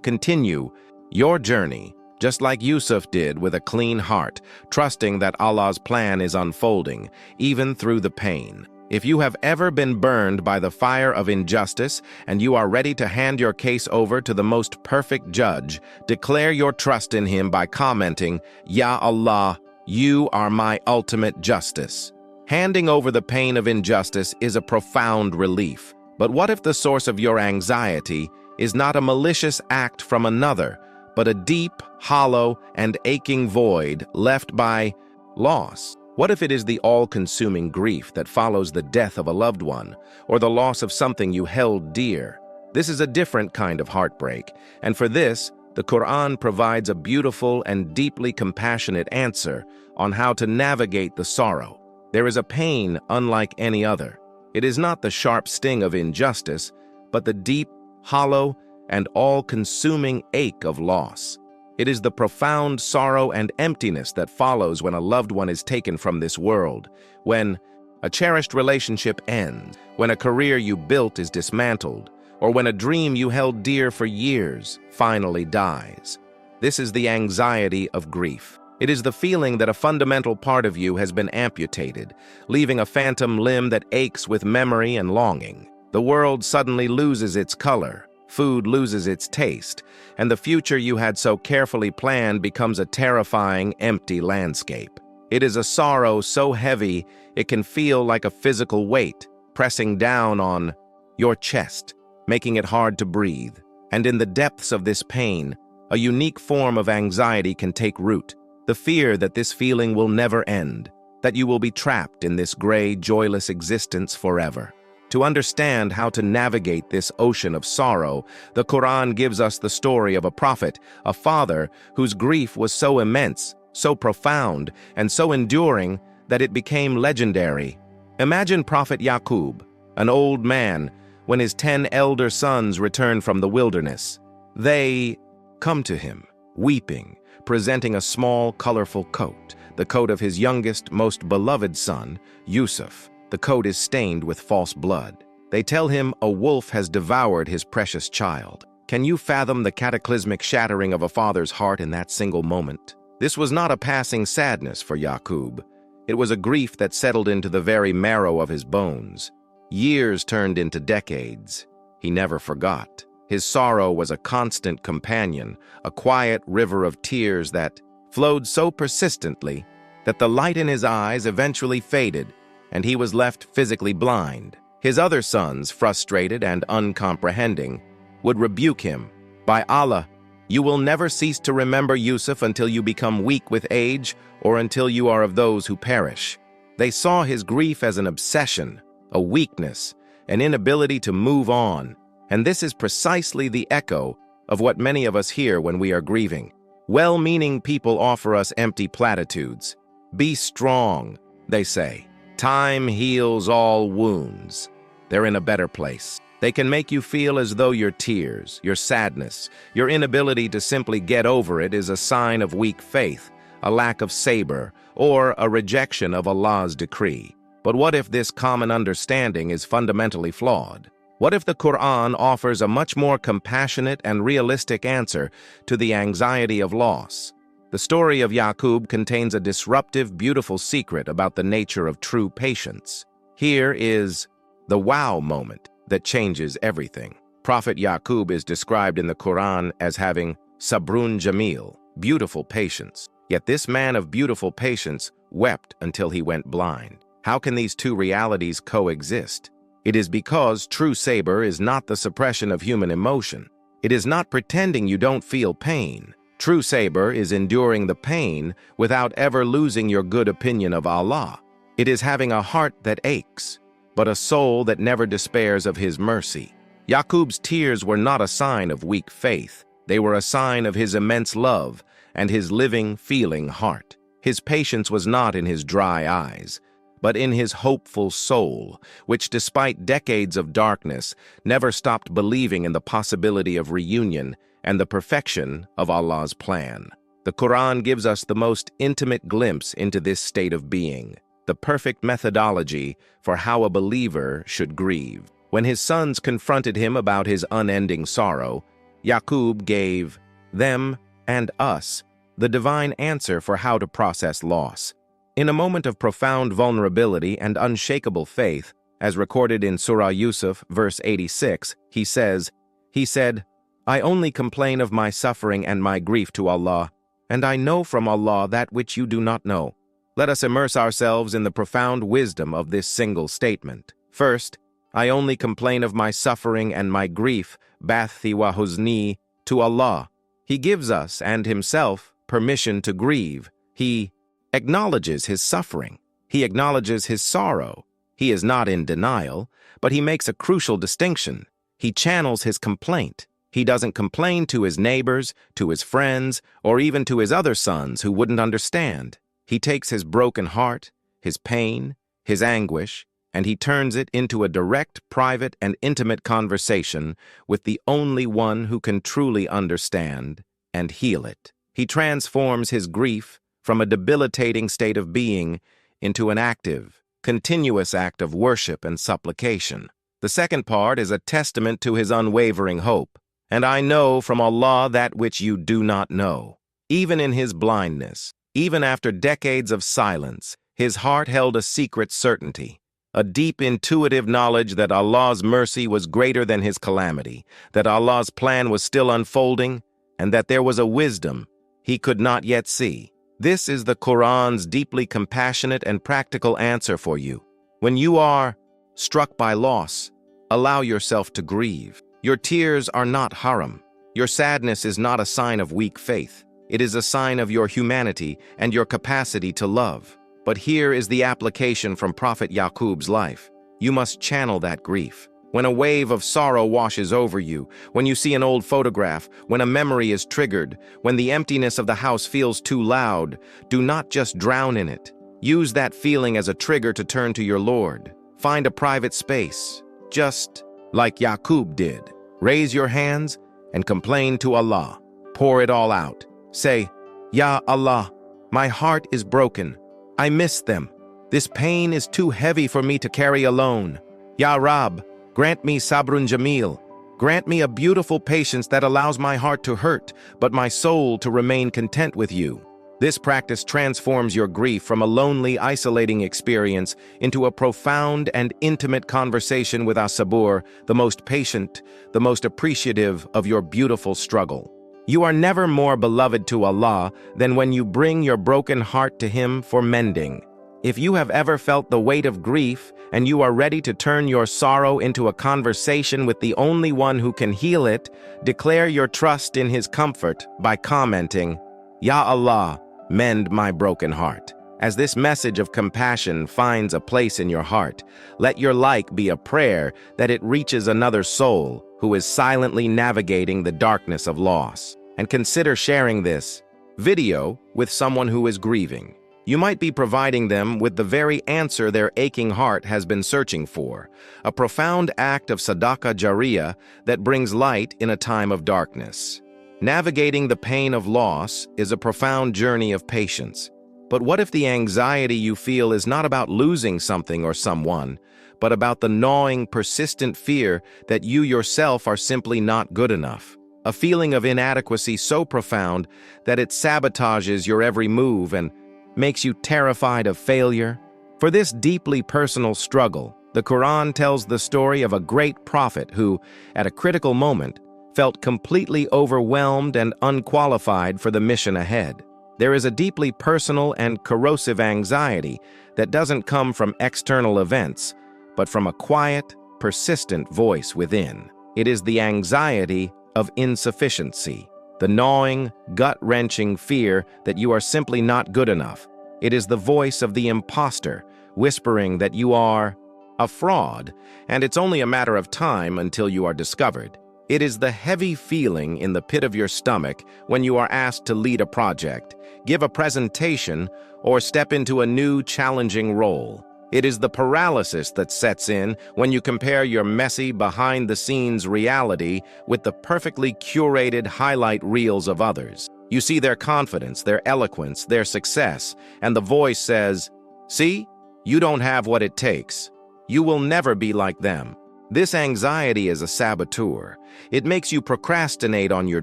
continue your journey, just like Yusuf did, with a clean heart, trusting that Allah's plan is unfolding, even through the pain. If you have ever been burned by the fire of injustice and you are ready to hand your case over to the most perfect judge, declare your trust in him by commenting, Ya Allah, you are my ultimate justice. Handing over the pain of injustice is a profound relief. But what if the source of your anxiety is not a malicious act from another, but a deep, hollow, and aching void left by loss? What if it is the all-consuming grief that follows the death of a loved one, or the loss of something you held dear? This is a different kind of heartbreak, and for this, the Qur'an provides a beautiful and deeply compassionate answer on how to navigate the sorrow. There is a pain unlike any other. It is not the sharp sting of injustice, but the deep, hollow, and all-consuming ache of loss. It is the profound sorrow and emptiness that follows when a loved one is taken from this world, when a cherished relationship ends, when a career you built is dismantled, or when a dream you held dear for years finally dies. This is the anxiety of grief. It is the feeling that a fundamental part of you has been amputated, leaving a phantom limb that aches with memory and longing. The world suddenly loses its color, food loses its taste, and the future you had so carefully planned becomes a terrifying, empty landscape. It is a sorrow so heavy it can feel like a physical weight, pressing down on your chest, making it hard to breathe. And in the depths of this pain, a unique form of anxiety can take root. The fear that this feeling will never end, that you will be trapped in this gray, joyless existence forever. To understand how to navigate this ocean of sorrow, the Qur'an gives us the story of a prophet, a father whose grief was so immense, so profound, and so enduring that it became legendary. Imagine Prophet Yaqub, an old man, when his 10 elder sons return from the wilderness. They come to him, weeping, presenting a small, colorful coat, the coat of his youngest, most beloved son, Yusuf. The coat is stained with false blood. They tell him a wolf has devoured his precious child. Can you fathom the cataclysmic shattering of a father's heart in that single moment? This was not a passing sadness for Yaqub. It was a grief that settled into the very marrow of his bones. Years turned into decades. He never forgot. His sorrow was a constant companion, a quiet river of tears that flowed so persistently that the light in his eyes eventually faded, and he was left physically blind. His other sons, frustrated and uncomprehending, would rebuke him. By Allah, you will never cease to remember Yusuf until you become weak with age or until you are of those who perish. They saw his grief as an obsession, a weakness, an inability to move on. And this is precisely the echo of what many of us hear when we are grieving. Well-meaning people offer us empty platitudes. Be strong, they say. Time heals all wounds. They're in a better place. They can make you feel as though your tears, your sadness, your inability to simply get over it is a sign of weak faith, a lack of sabr, or a rejection of Allah's decree. But what if this common understanding is fundamentally flawed? What if the Qur'an offers a much more compassionate and realistic answer to the anxiety of loss? The story of Yaqub contains a disruptive, beautiful secret about the nature of true patience. Here is the wow moment that changes everything. Prophet Yaqub is described in the Qur'an as having sabrun jamil, beautiful patience. Yet this man of beautiful patience wept until he went blind. How can these two realities coexist? It is because true sabr is not the suppression of human emotion. It is not pretending you don't feel pain. True sabr is enduring the pain without ever losing your good opinion of Allah. It is having a heart that aches, but a soul that never despairs of His mercy. Yaqub's tears were not a sign of weak faith. They were a sign of his immense love and his living, feeling heart. His patience was not in his dry eyes, but in his hopeful soul, which despite decades of darkness, never stopped believing in the possibility of reunion and the perfection of Allah's plan. The Qur'an gives us the most intimate glimpse into this state of being, the perfect methodology for how a believer should grieve. When his sons confronted him about his unending sorrow, Yaqub gave them and us the divine answer for how to process loss. In a moment of profound vulnerability and unshakable faith, as recorded in Surah Yusuf, verse 86, he said, I only complain of my suffering and my grief to Allah, and I know from Allah that which you do not know. Let us immerse ourselves in the profound wisdom of this single statement. First, I only complain of my suffering and my grief, bathi wa huzni, to Allah. He gives us and himself permission to grieve. He acknowledges his suffering. He acknowledges his sorrow. He is not in denial, but he makes a crucial distinction. He channels his complaint. He doesn't complain to his neighbors, to his friends, or even to his other sons who wouldn't understand. He takes his broken heart, his pain, his anguish, and he turns it into a direct, private, and intimate conversation with the only one who can truly understand and heal it. He transforms his grief from a debilitating state of being into an active, continuous act of worship and supplication. The second part is a testament to his unwavering hope. And I know from Allah that which you do not know. Even in his blindness, even after decades of silence, his heart held a secret certainty, a deep intuitive knowledge that Allah's mercy was greater than his calamity, that Allah's plan was still unfolding, and that there was a wisdom he could not yet see. This is the Qur'an's deeply compassionate and practical answer for you. When you are struck by loss, allow yourself to grieve. Your tears are not haram. Your sadness is not a sign of weak faith. It is a sign of your humanity and your capacity to love. But here is the application from Prophet Yaqub's life. You must channel that grief. When a wave of sorrow washes over you, when you see an old photograph, when a memory is triggered, when the emptiness of the house feels too loud, do not just drown in it. Use that feeling as a trigger to turn to your Lord. Find a private space, just like Yaqub did. Raise your hands and complain to Allah. Pour it all out. Say, Ya Allah, my heart is broken. I miss them. This pain is too heavy for me to carry alone. Ya Rab, grant me sabrun jamil. Grant me a beautiful patience that allows my heart to hurt, but my soul to remain content with you. This practice transforms your grief from a lonely, isolating experience into a profound and intimate conversation with As-Sabur, the most patient, the most appreciative of your beautiful struggle. You are never more beloved to Allah than when you bring your broken heart to Him for mending. If you have ever felt the weight of grief and you are ready to turn your sorrow into a conversation with the only one who can heal it, declare your trust in His comfort by commenting, Ya Allah, mend my broken heart. As this message of compassion finds a place in your heart, let your like be a prayer that it reaches another soul who is silently navigating the darkness of loss. And consider sharing this video with someone who is grieving. You might be providing them with the very answer their aching heart has been searching for, a profound act of sadaqah jariyah that brings light in a time of darkness. Navigating the pain of loss is a profound journey of patience. But what if the anxiety you feel is not about losing something or someone, but about the gnawing, persistent fear that you yourself are simply not good enough? A feeling of inadequacy so profound that it sabotages your every move and makes you terrified of failure? For this deeply personal struggle, the Quran tells the story of a great prophet who, at a critical moment, felt completely overwhelmed and unqualified for the mission ahead. There is a deeply personal and corrosive anxiety that doesn't come from external events, but from a quiet, persistent voice within. It is the anxiety of insufficiency, the gnawing, gut-wrenching fear that you are simply not good enough. It is the voice of the imposter, whispering that you are a fraud, and it's only a matter of time until you are discovered. It is the heavy feeling in the pit of your stomach when you are asked to lead a project, give a presentation, or step into a new, challenging role. It is the paralysis that sets in when you compare your messy, behind-the-scenes reality with the perfectly curated highlight reels of others. You see their confidence, their eloquence, their success, and the voice says, "See, you don't have what it takes. You will never be like them." This anxiety is a saboteur. It makes you procrastinate on your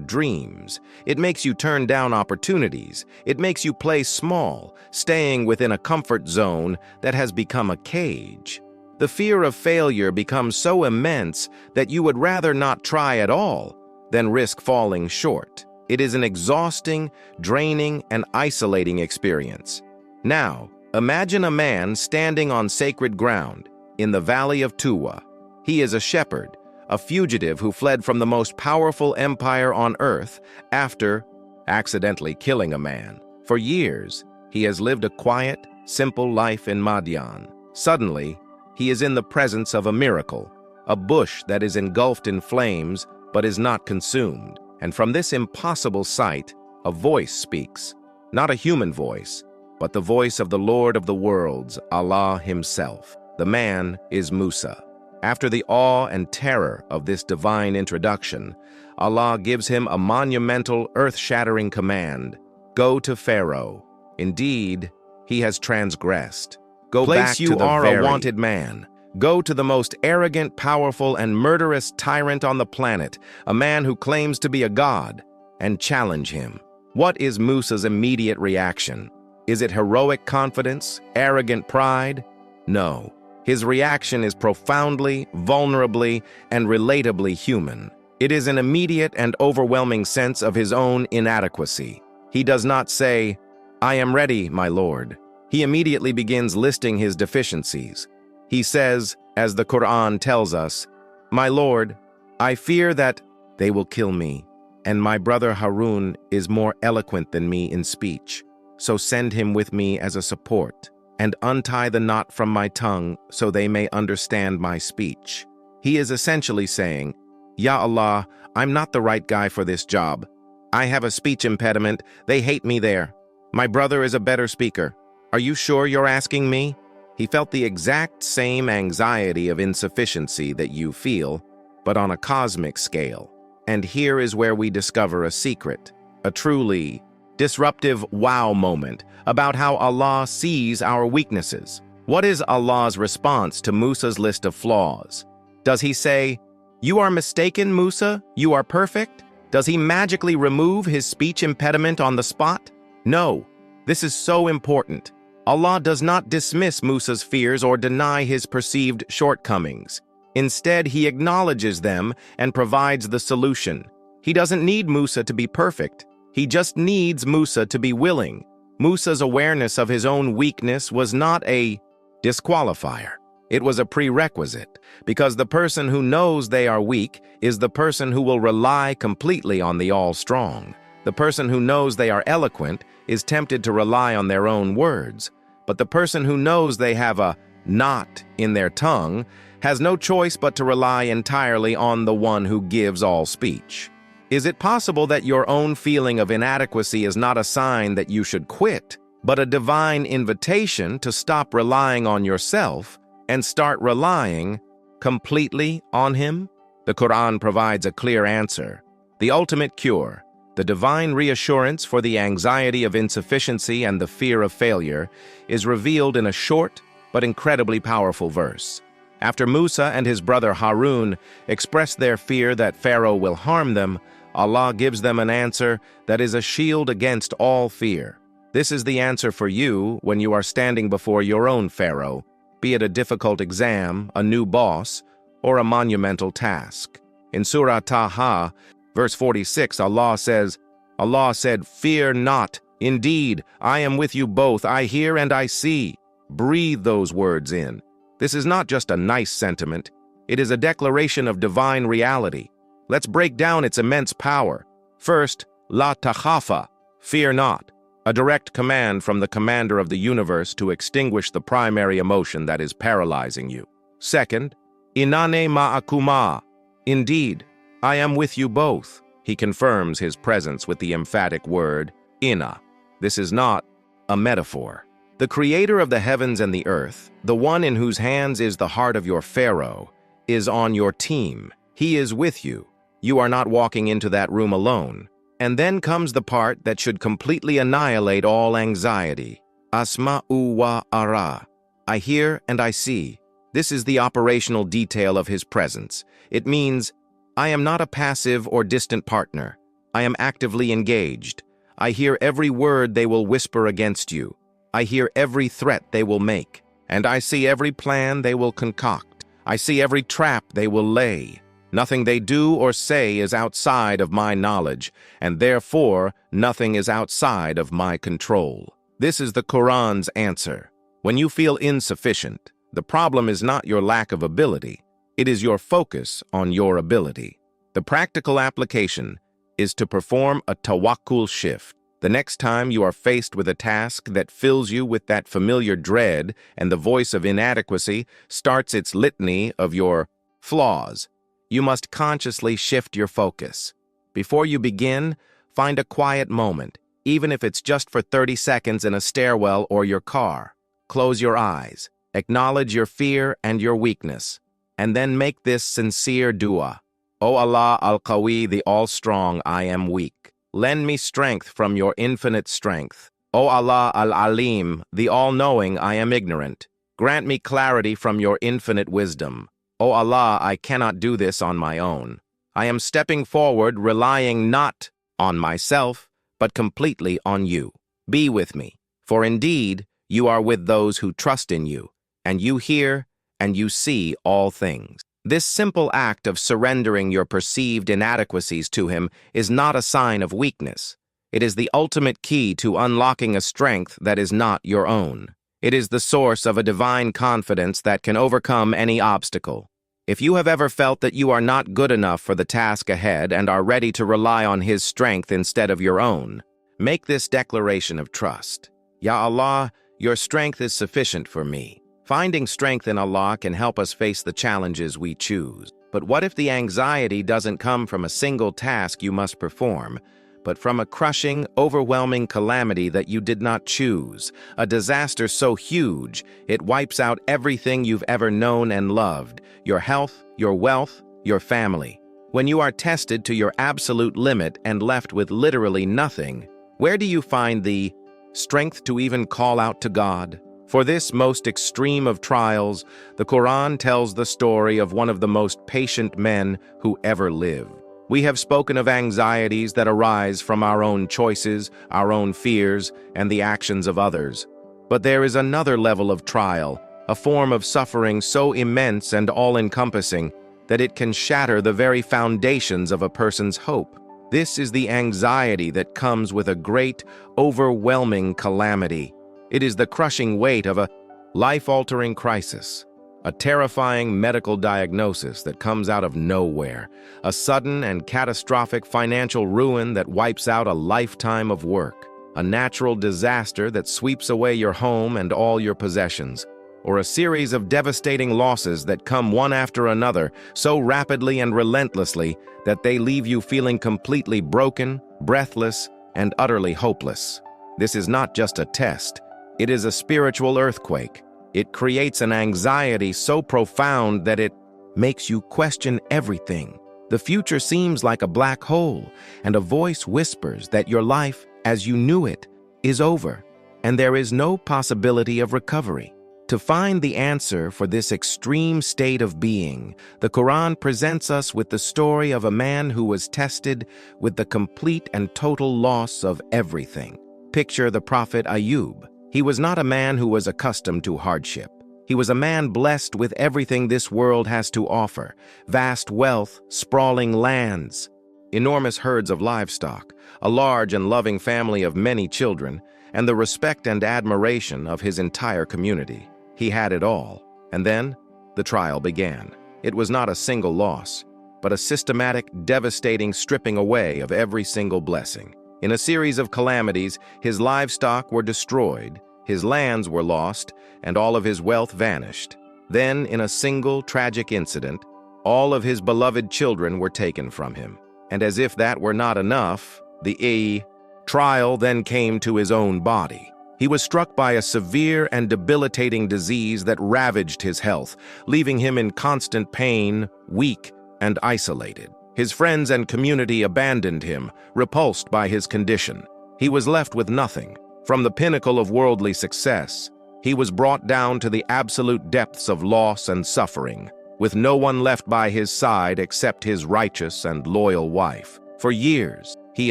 dreams. It makes you turn down opportunities. It makes you play small, staying within a comfort zone that has become a cage. The fear of failure becomes so immense that you would rather not try at all than risk falling short. It is an exhausting, draining, and isolating experience. Now, imagine a man standing on sacred ground in the valley of Tuwa. He is a shepherd, a fugitive who fled from the most powerful empire on earth after accidentally killing a man. For years, he has lived a quiet, simple life in Madian. Suddenly, he is in the presence of a miracle, a bush that is engulfed in flames but is not consumed. And from this impossible sight, a voice speaks, not a human voice, but the voice of the Lord of the worlds, Allah himself. The man is Musa. After the awe and terror of this divine introduction, Allah gives him a monumental, earth-shattering command. Go to Pharaoh. Indeed, he has transgressed. Go back to the very... a wanted man. Go to the most arrogant, powerful, and murderous tyrant on the planet, a man who claims to be a god, and challenge him. What is Musa's immediate reaction? Is it heroic confidence, arrogant pride? No. His reaction is profoundly, vulnerably, and relatably human. It is an immediate and overwhelming sense of his own inadequacy. He does not say, "I am ready, my lord." He immediately begins listing his deficiencies. He says, as the Qur'an tells us, "My lord, I fear that they will kill me, and my brother Harun is more eloquent than me in speech. So send him with me as a support, and untie the knot from my tongue so they may understand my speech." He is essentially saying, "Ya Allah, I'm not the right guy for this job. I have a speech impediment. They hate me there. My brother is a better speaker. Are you sure you're asking me?" He felt the exact same anxiety of insufficiency that you feel, but on a cosmic scale. And here is where we discover a secret, a truly disruptive wow moment about how Allah sees our weaknesses. What is Allah's response to Musa's list of flaws? Does he say, "You are mistaken, Musa, you are perfect"? Does he magically remove his speech impediment on the spot? No, this is so important. Allah does not dismiss Musa's fears or deny his perceived shortcomings. Instead, he acknowledges them and provides the solution. He doesn't need Musa to be perfect. He just needs Musa to be willing. Musa's awareness of his own weakness was not a disqualifier. It was a prerequisite, because the person who knows they are weak is the person who will rely completely on the all-strong. The person who knows they are eloquent is tempted to rely on their own words, but the person who knows they have a knot in their tongue has no choice but to rely entirely on the one who gives all speech. Is it possible that your own feeling of inadequacy is not a sign that you should quit, but a divine invitation to stop relying on yourself and start relying completely on Him? The Quran provides a clear answer. The ultimate cure, the divine reassurance for the anxiety of insufficiency and the fear of failure, is revealed in a short but incredibly powerful verse. After Musa and his brother Harun express their fear that Pharaoh will harm them, Allah gives them an answer that is a shield against all fear. This is the answer for you when you are standing before your own Pharaoh, be it a difficult exam, a new boss, or a monumental task. In Surah Taha, verse 46, Allah said, "Fear not. Indeed, I am with you both. I hear and I see." Breathe those words in. This is not just a nice sentiment. It is a declaration of divine reality. Let's break down its immense power. First, La takhafa, fear not, a direct command from the commander of the universe to extinguish the primary emotion that is paralyzing you. Second, Inane ma'akuma, indeed, I am with you both. He confirms his presence with the emphatic word, Inna. This is not a metaphor. The creator of the heavens and the earth, the one in whose hands is the heart of your Pharaoh, is on your team. He is with you. You are not walking into that room alone. And then comes the part that should completely annihilate all anxiety. Asma'u wa ara. I hear and I see. This is the operational detail of his presence. It means, I am not a passive or distant partner. I am actively engaged. I hear every word they will whisper against you. I hear every threat they will make. And I see every plan they will concoct. I see every trap they will lay. Nothing they do or say is outside of my knowledge, and therefore nothing is outside of my control. This is the Quran's answer. When you feel insufficient, the problem is not your lack of ability. It is your focus on your ability. The practical application is to perform a tawakkul shift. The next time you are faced with a task that fills you with that familiar dread and the voice of inadequacy starts its litany of your flaws, you must consciously shift your focus. Before you begin, find a quiet moment, even if it's just for 30 seconds in a stairwell or your car. Close your eyes, acknowledge your fear and your weakness, and then make this sincere dua. O Allah al-Qawi, the all-strong, I am weak. Lend me strength from your infinite strength. O Allah al-Alim, the all-knowing, I am ignorant. Grant me clarity from your infinite wisdom. O Allah, I cannot do this on my own. I am stepping forward, relying not on myself, but completely on you. Be with me, for indeed, you are with those who trust in you, and you hear and you see all things. This simple act of surrendering your perceived inadequacies to him is not a sign of weakness. It is the ultimate key to unlocking a strength that is not your own. It is the source of a divine confidence that can overcome any obstacle. If you have ever felt that you are not good enough for the task ahead and are ready to rely on his strength instead of your own, make this declaration of trust. Ya Allah, your strength is sufficient for me. Finding strength in Allah can help us face the challenges we choose. But what if the anxiety doesn't come from a single task you must perform, but from a crushing, overwhelming calamity that you did not choose, a disaster so huge it wipes out everything you've ever known and loved, your health, your wealth, your family? When you are tested to your absolute limit and left with literally nothing, where do you find the strength to even call out to God? For this most extreme of trials, the Qur'an tells the story of one of the most patient men who ever lived. We have spoken of anxieties that arise from our own choices, our own fears, and the actions of others. But there is another level of trial, a form of suffering so immense and all-encompassing that it can shatter the very foundations of a person's hope. This is the anxiety that comes with a great, overwhelming calamity. It is the crushing weight of a life-altering crisis, a terrifying medical diagnosis that comes out of nowhere, a sudden and catastrophic financial ruin that wipes out a lifetime of work, a natural disaster that sweeps away your home and all your possessions, or a series of devastating losses that come one after another so rapidly and relentlessly that they leave you feeling completely broken, breathless, and utterly hopeless. This is not just a test. It is a spiritual earthquake. It creates an anxiety so profound that it makes you question everything. The future seems like a black hole, and a voice whispers that your life, as you knew it, is over, and there is no possibility of recovery. To find the answer for this extreme state of being, the Quran presents us with the story of a man who was tested with the complete and total loss of everything. Picture the Prophet Ayub. He was not a man who was accustomed to hardship. He was a man blessed with everything this world has to offer: vast wealth, sprawling lands, enormous herds of livestock, a large and loving family of many children, and the respect and admiration of his entire community. He had it all. And then, the trial began. It was not a single loss, but a systematic, devastating stripping away of every single blessing. In a series of calamities, his livestock were destroyed, his lands were lost, and all of his wealth vanished. Then, in a single tragic incident, all of his beloved children were taken from him. And as if that were not enough, the trial then came to his own body. He was struck by a severe and debilitating disease that ravaged his health, leaving him in constant pain, weak, and isolated. His friends and community abandoned him, repulsed by his condition. He was left with nothing. From the pinnacle of worldly success, he was brought down to the absolute depths of loss and suffering, with no one left by his side except his righteous and loyal wife. For years, he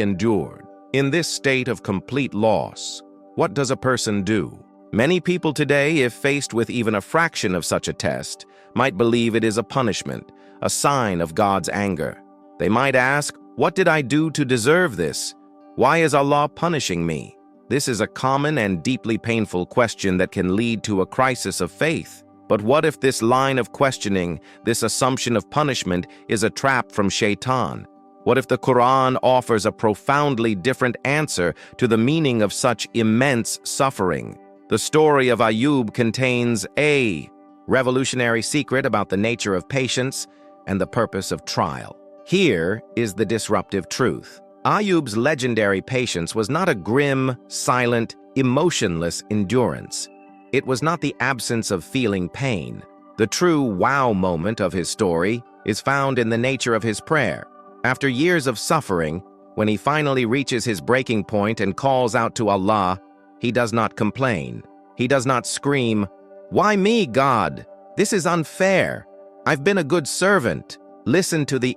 endured. In this state of complete loss, what does a person do? Many people today, if faced with even a fraction of such a test, might believe it is a punishment, a sign of God's anger. They might ask, "What did I do to deserve this? Why is Allah punishing me?" This is a common and deeply painful question that can lead to a crisis of faith. But what if this line of questioning, this assumption of punishment, is a trap from Shaitan? What if the Quran offers a profoundly different answer to the meaning of such immense suffering? The story of Ayub contains a revolutionary secret about the nature of patience and the purpose of trial. Here is the disruptive truth. Ayub's legendary patience was not a grim, silent, emotionless endurance. It was not the absence of feeling pain. The true wow moment of his story is found in the nature of his prayer. After years of suffering, when he finally reaches his breaking point and calls out to Allah, he does not complain. He does not scream, "Why me, God? This is unfair. I've been a good servant." Listen to the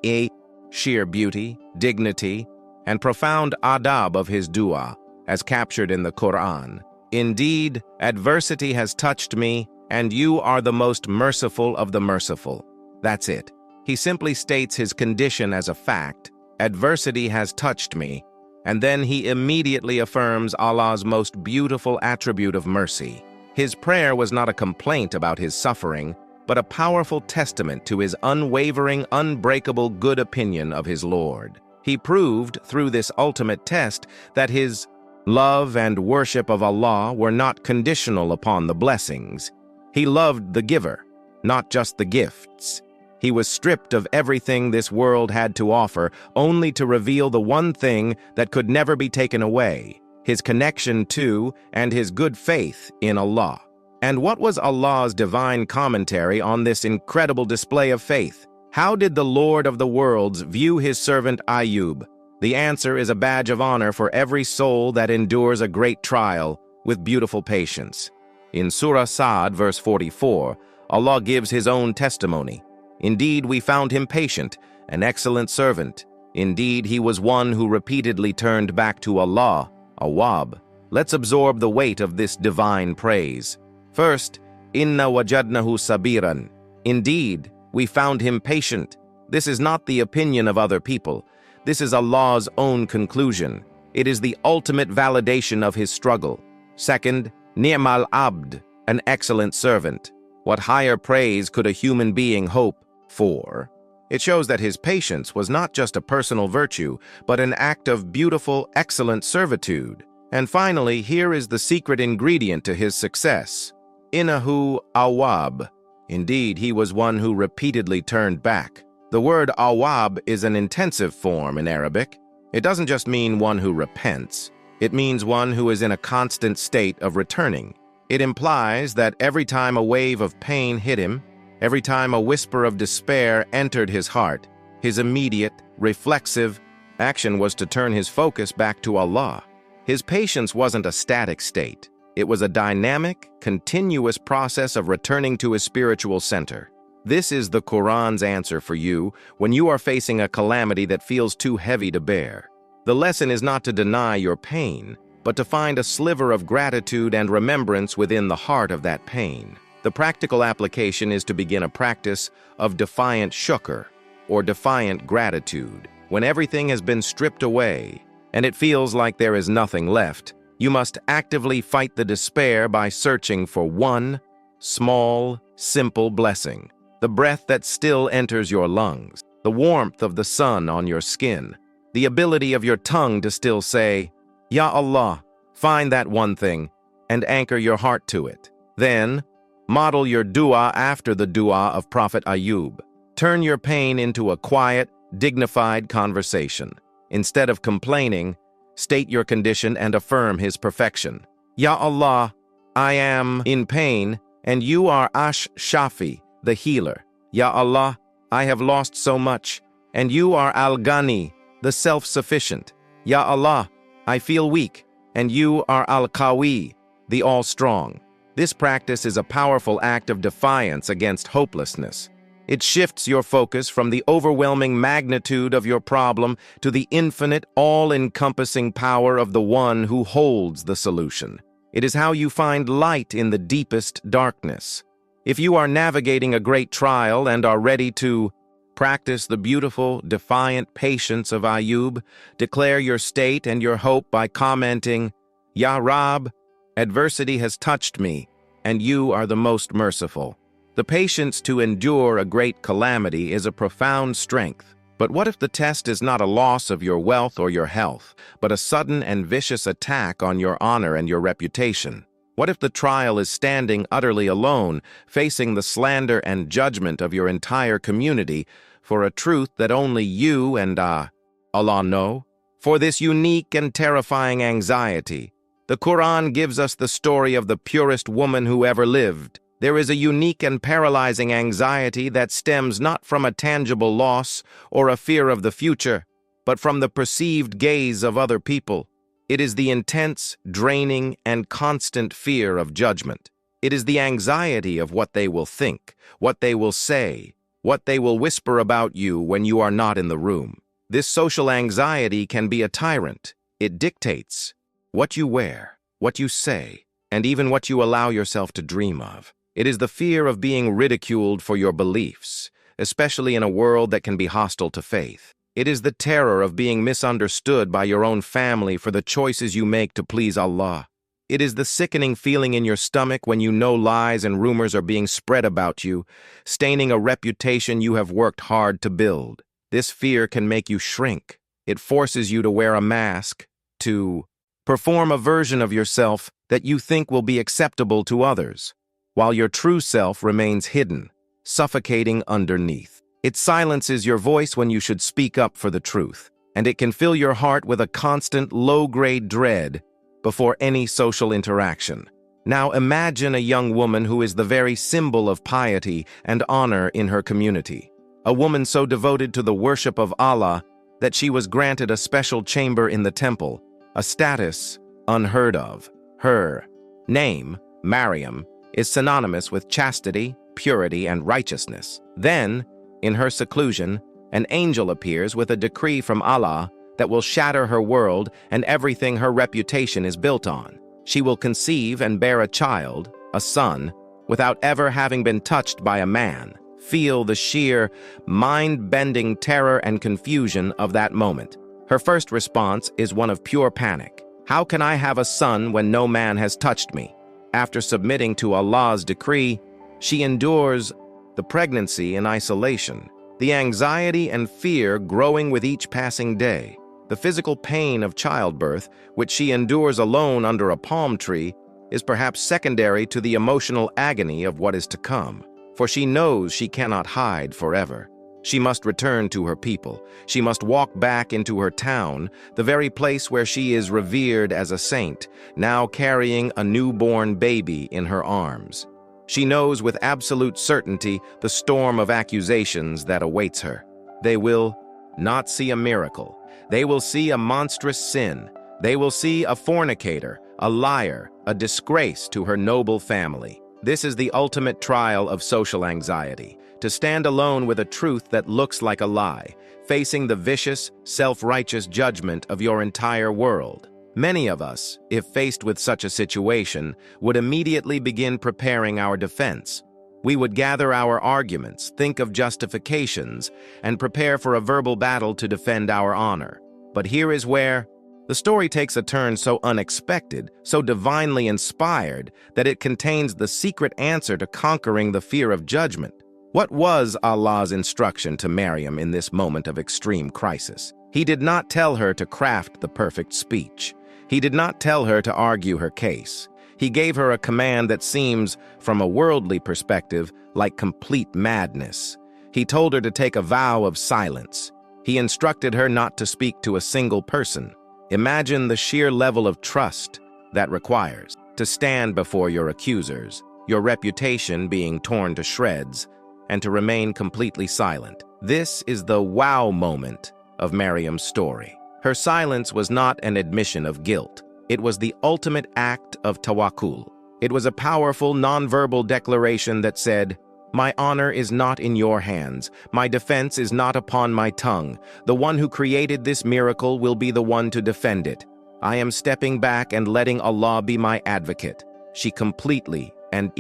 sheer beauty, dignity, and profound adab of his dua, as captured in the Qur'an. "Indeed, adversity has touched me, and you are the most merciful of the merciful." That's it. He simply states his condition as a fact. Adversity has touched me, and then he immediately affirms Allah's most beautiful attribute of mercy. His prayer was not a complaint about his suffering, but a powerful testament to his unwavering, unbreakable good opinion of his Lord. He proved through this ultimate test that his love and worship of Allah were not conditional upon the blessings. He loved the giver, not just the gifts. He was stripped of everything this world had to offer, only to reveal the one thing that could never be taken away: his connection to and his good faith in Allah. And what was Allah's divine commentary on this incredible display of faith? How did the Lord of the worlds view his servant Ayub? The answer is a badge of honor for every soul that endures a great trial with beautiful patience. In Surah Sa'd, verse 44, Allah gives his own testimony. "Indeed, we found him patient, an excellent servant. Indeed, he was one who repeatedly turned back to Allah, Awwab." Let's absorb the weight of this divine praise. First, "Inna wajadnahu sabiran." Indeed, we found him patient. This is not the opinion of other people. This is Allah's own conclusion. It is the ultimate validation of his struggle. Second, "Ni'mal abd," an excellent servant. What higher praise could a human being hope for? It shows that his patience was not just a personal virtue, but an act of beautiful, excellent servitude. And finally, here is the secret ingredient to his success. "Innahu awwab." Indeed, he was one who repeatedly turned back. The word awwab is an intensive form in Arabic. It doesn't just mean one who repents. It means one who is in a constant state of returning. It implies that every time a wave of pain hit him, every time a whisper of despair entered his heart, his immediate, reflexive action was to turn his focus back to Allah. His patience wasn't a static state. It was a dynamic, continuous process of returning to his spiritual center. This is the Quran's answer for you when you are facing a calamity that feels too heavy to bear. The lesson is not to deny your pain, but to find a sliver of gratitude and remembrance within the heart of that pain. The practical application is to begin a practice of defiant shukr, or defiant gratitude. When everything has been stripped away, and it feels like there is nothing left, you must actively fight the despair by searching for one small, simple blessing. The breath that still enters your lungs, the warmth of the sun on your skin, the ability of your tongue to still say, "Ya Allah." Find that one thing and anchor your heart to it. Then, model your dua after the dua of Prophet Ayub. Turn your pain into a quiet, dignified conversation. Instead of complaining, state your condition and affirm his perfection. "Ya Allah, I am in pain, and you are Ash-Shafi, the healer. Ya Allah, I have lost so much, and you are Al-Ghani, the self-sufficient. Ya Allah, I feel weak, and you are Al-Qawi, the all-strong." This practice is a powerful act of defiance against hopelessness. It shifts your focus from the overwhelming magnitude of your problem to the infinite, all-encompassing power of the one who holds the solution. It is how you find light in the deepest darkness. If you are navigating a great trial and are ready to practice the beautiful, defiant patience of Ayub, declare your state and your hope by commenting, "Ya Rab, adversity has touched me, and you are the most merciful." The patience to endure a great calamity is a profound strength. But what if the test is not a loss of your wealth or your health, but a sudden and vicious attack on your honor and your reputation? What if the trial is standing utterly alone, facing the slander and judgment of your entire community for a truth that only you and Allah know? For this unique and terrifying anxiety, the Quran gives us the story of the purest woman who ever lived. There is a unique and paralyzing anxiety that stems not from a tangible loss or a fear of the future, but from the perceived gaze of other people. It is the intense, draining, and constant fear of judgment. It is the anxiety of what they will think, what they will say, what they will whisper about you when you are not in the room. This social anxiety can be a tyrant. It dictates what you wear, what you say, and even what you allow yourself to dream of. It is the fear of being ridiculed for your beliefs, especially in a world that can be hostile to faith. It is the terror of being misunderstood by your own family for the choices you make to please Allah. It is the sickening feeling in your stomach when you know lies and rumors are being spread about you, staining a reputation you have worked hard to build. This fear can make you shrink. It forces you to wear a mask, to perform a version of yourself that you think will be acceptable to others, while your true self remains hidden, suffocating underneath. It silences your voice when you should speak up for the truth, and it can fill your heart with a constant low-grade dread before any social interaction. Now imagine a young woman who is the very symbol of piety and honor in her community, a woman so devoted to the worship of Allah that she was granted a special chamber in the temple, a status unheard of. Her name, Maryam, is synonymous with chastity, purity, and righteousness. Then, in her seclusion, an angel appears with a decree from Allah that will shatter her world and everything her reputation is built on. She will conceive and bear a child, a son, without ever having been touched by a man. Feel the sheer, mind-bending terror and confusion of that moment. Her first response is one of pure panic. How can I have a son when no man has touched me? After submitting to Allah's decree, she endures the pregnancy in isolation, the anxiety and fear growing with each passing day. The physical pain of childbirth, which she endures alone under a palm tree, is perhaps secondary to the emotional agony of what is to come, for she knows she cannot hide forever. She must return to her people. She must walk back into her town, the very place where she is revered as a saint, now carrying a newborn baby in her arms. She knows with absolute certainty the storm of accusations that awaits her. They will not see a miracle. They will see a monstrous sin. They will see a fornicator, a liar, a disgrace to her noble family. This is the ultimate trial of social anxiety. To stand alone with a truth that looks like a lie, facing the vicious, self-righteous judgment of your entire world. Many of us, if faced with such a situation, would immediately begin preparing our defense. We would gather our arguments, think of justifications, and prepare for a verbal battle to defend our honor. But here is where the story takes a turn so unexpected, so divinely inspired, that it contains the secret answer to conquering the fear of judgment. What was Allah's instruction to Maryam in this moment of extreme crisis? He did not tell her to craft the perfect speech. He did not tell her to argue her case. He gave her a command that seems, from a worldly perspective, like complete madness. He told her to take a vow of silence. He instructed her not to speak to a single person. Imagine the sheer level of trust that requires to stand before your accusers, your reputation being torn to shreds, and to remain completely silent. This is the wow moment of Maryam's story. Her silence was not an admission of guilt. It was the ultimate act of tawakkul. It was a powerful, nonverbal declaration that said, "My honor is not in your hands. My defense is not upon my tongue. The one who created this miracle will be the one to defend it. I am stepping back and letting Allah be my advocate." She completely and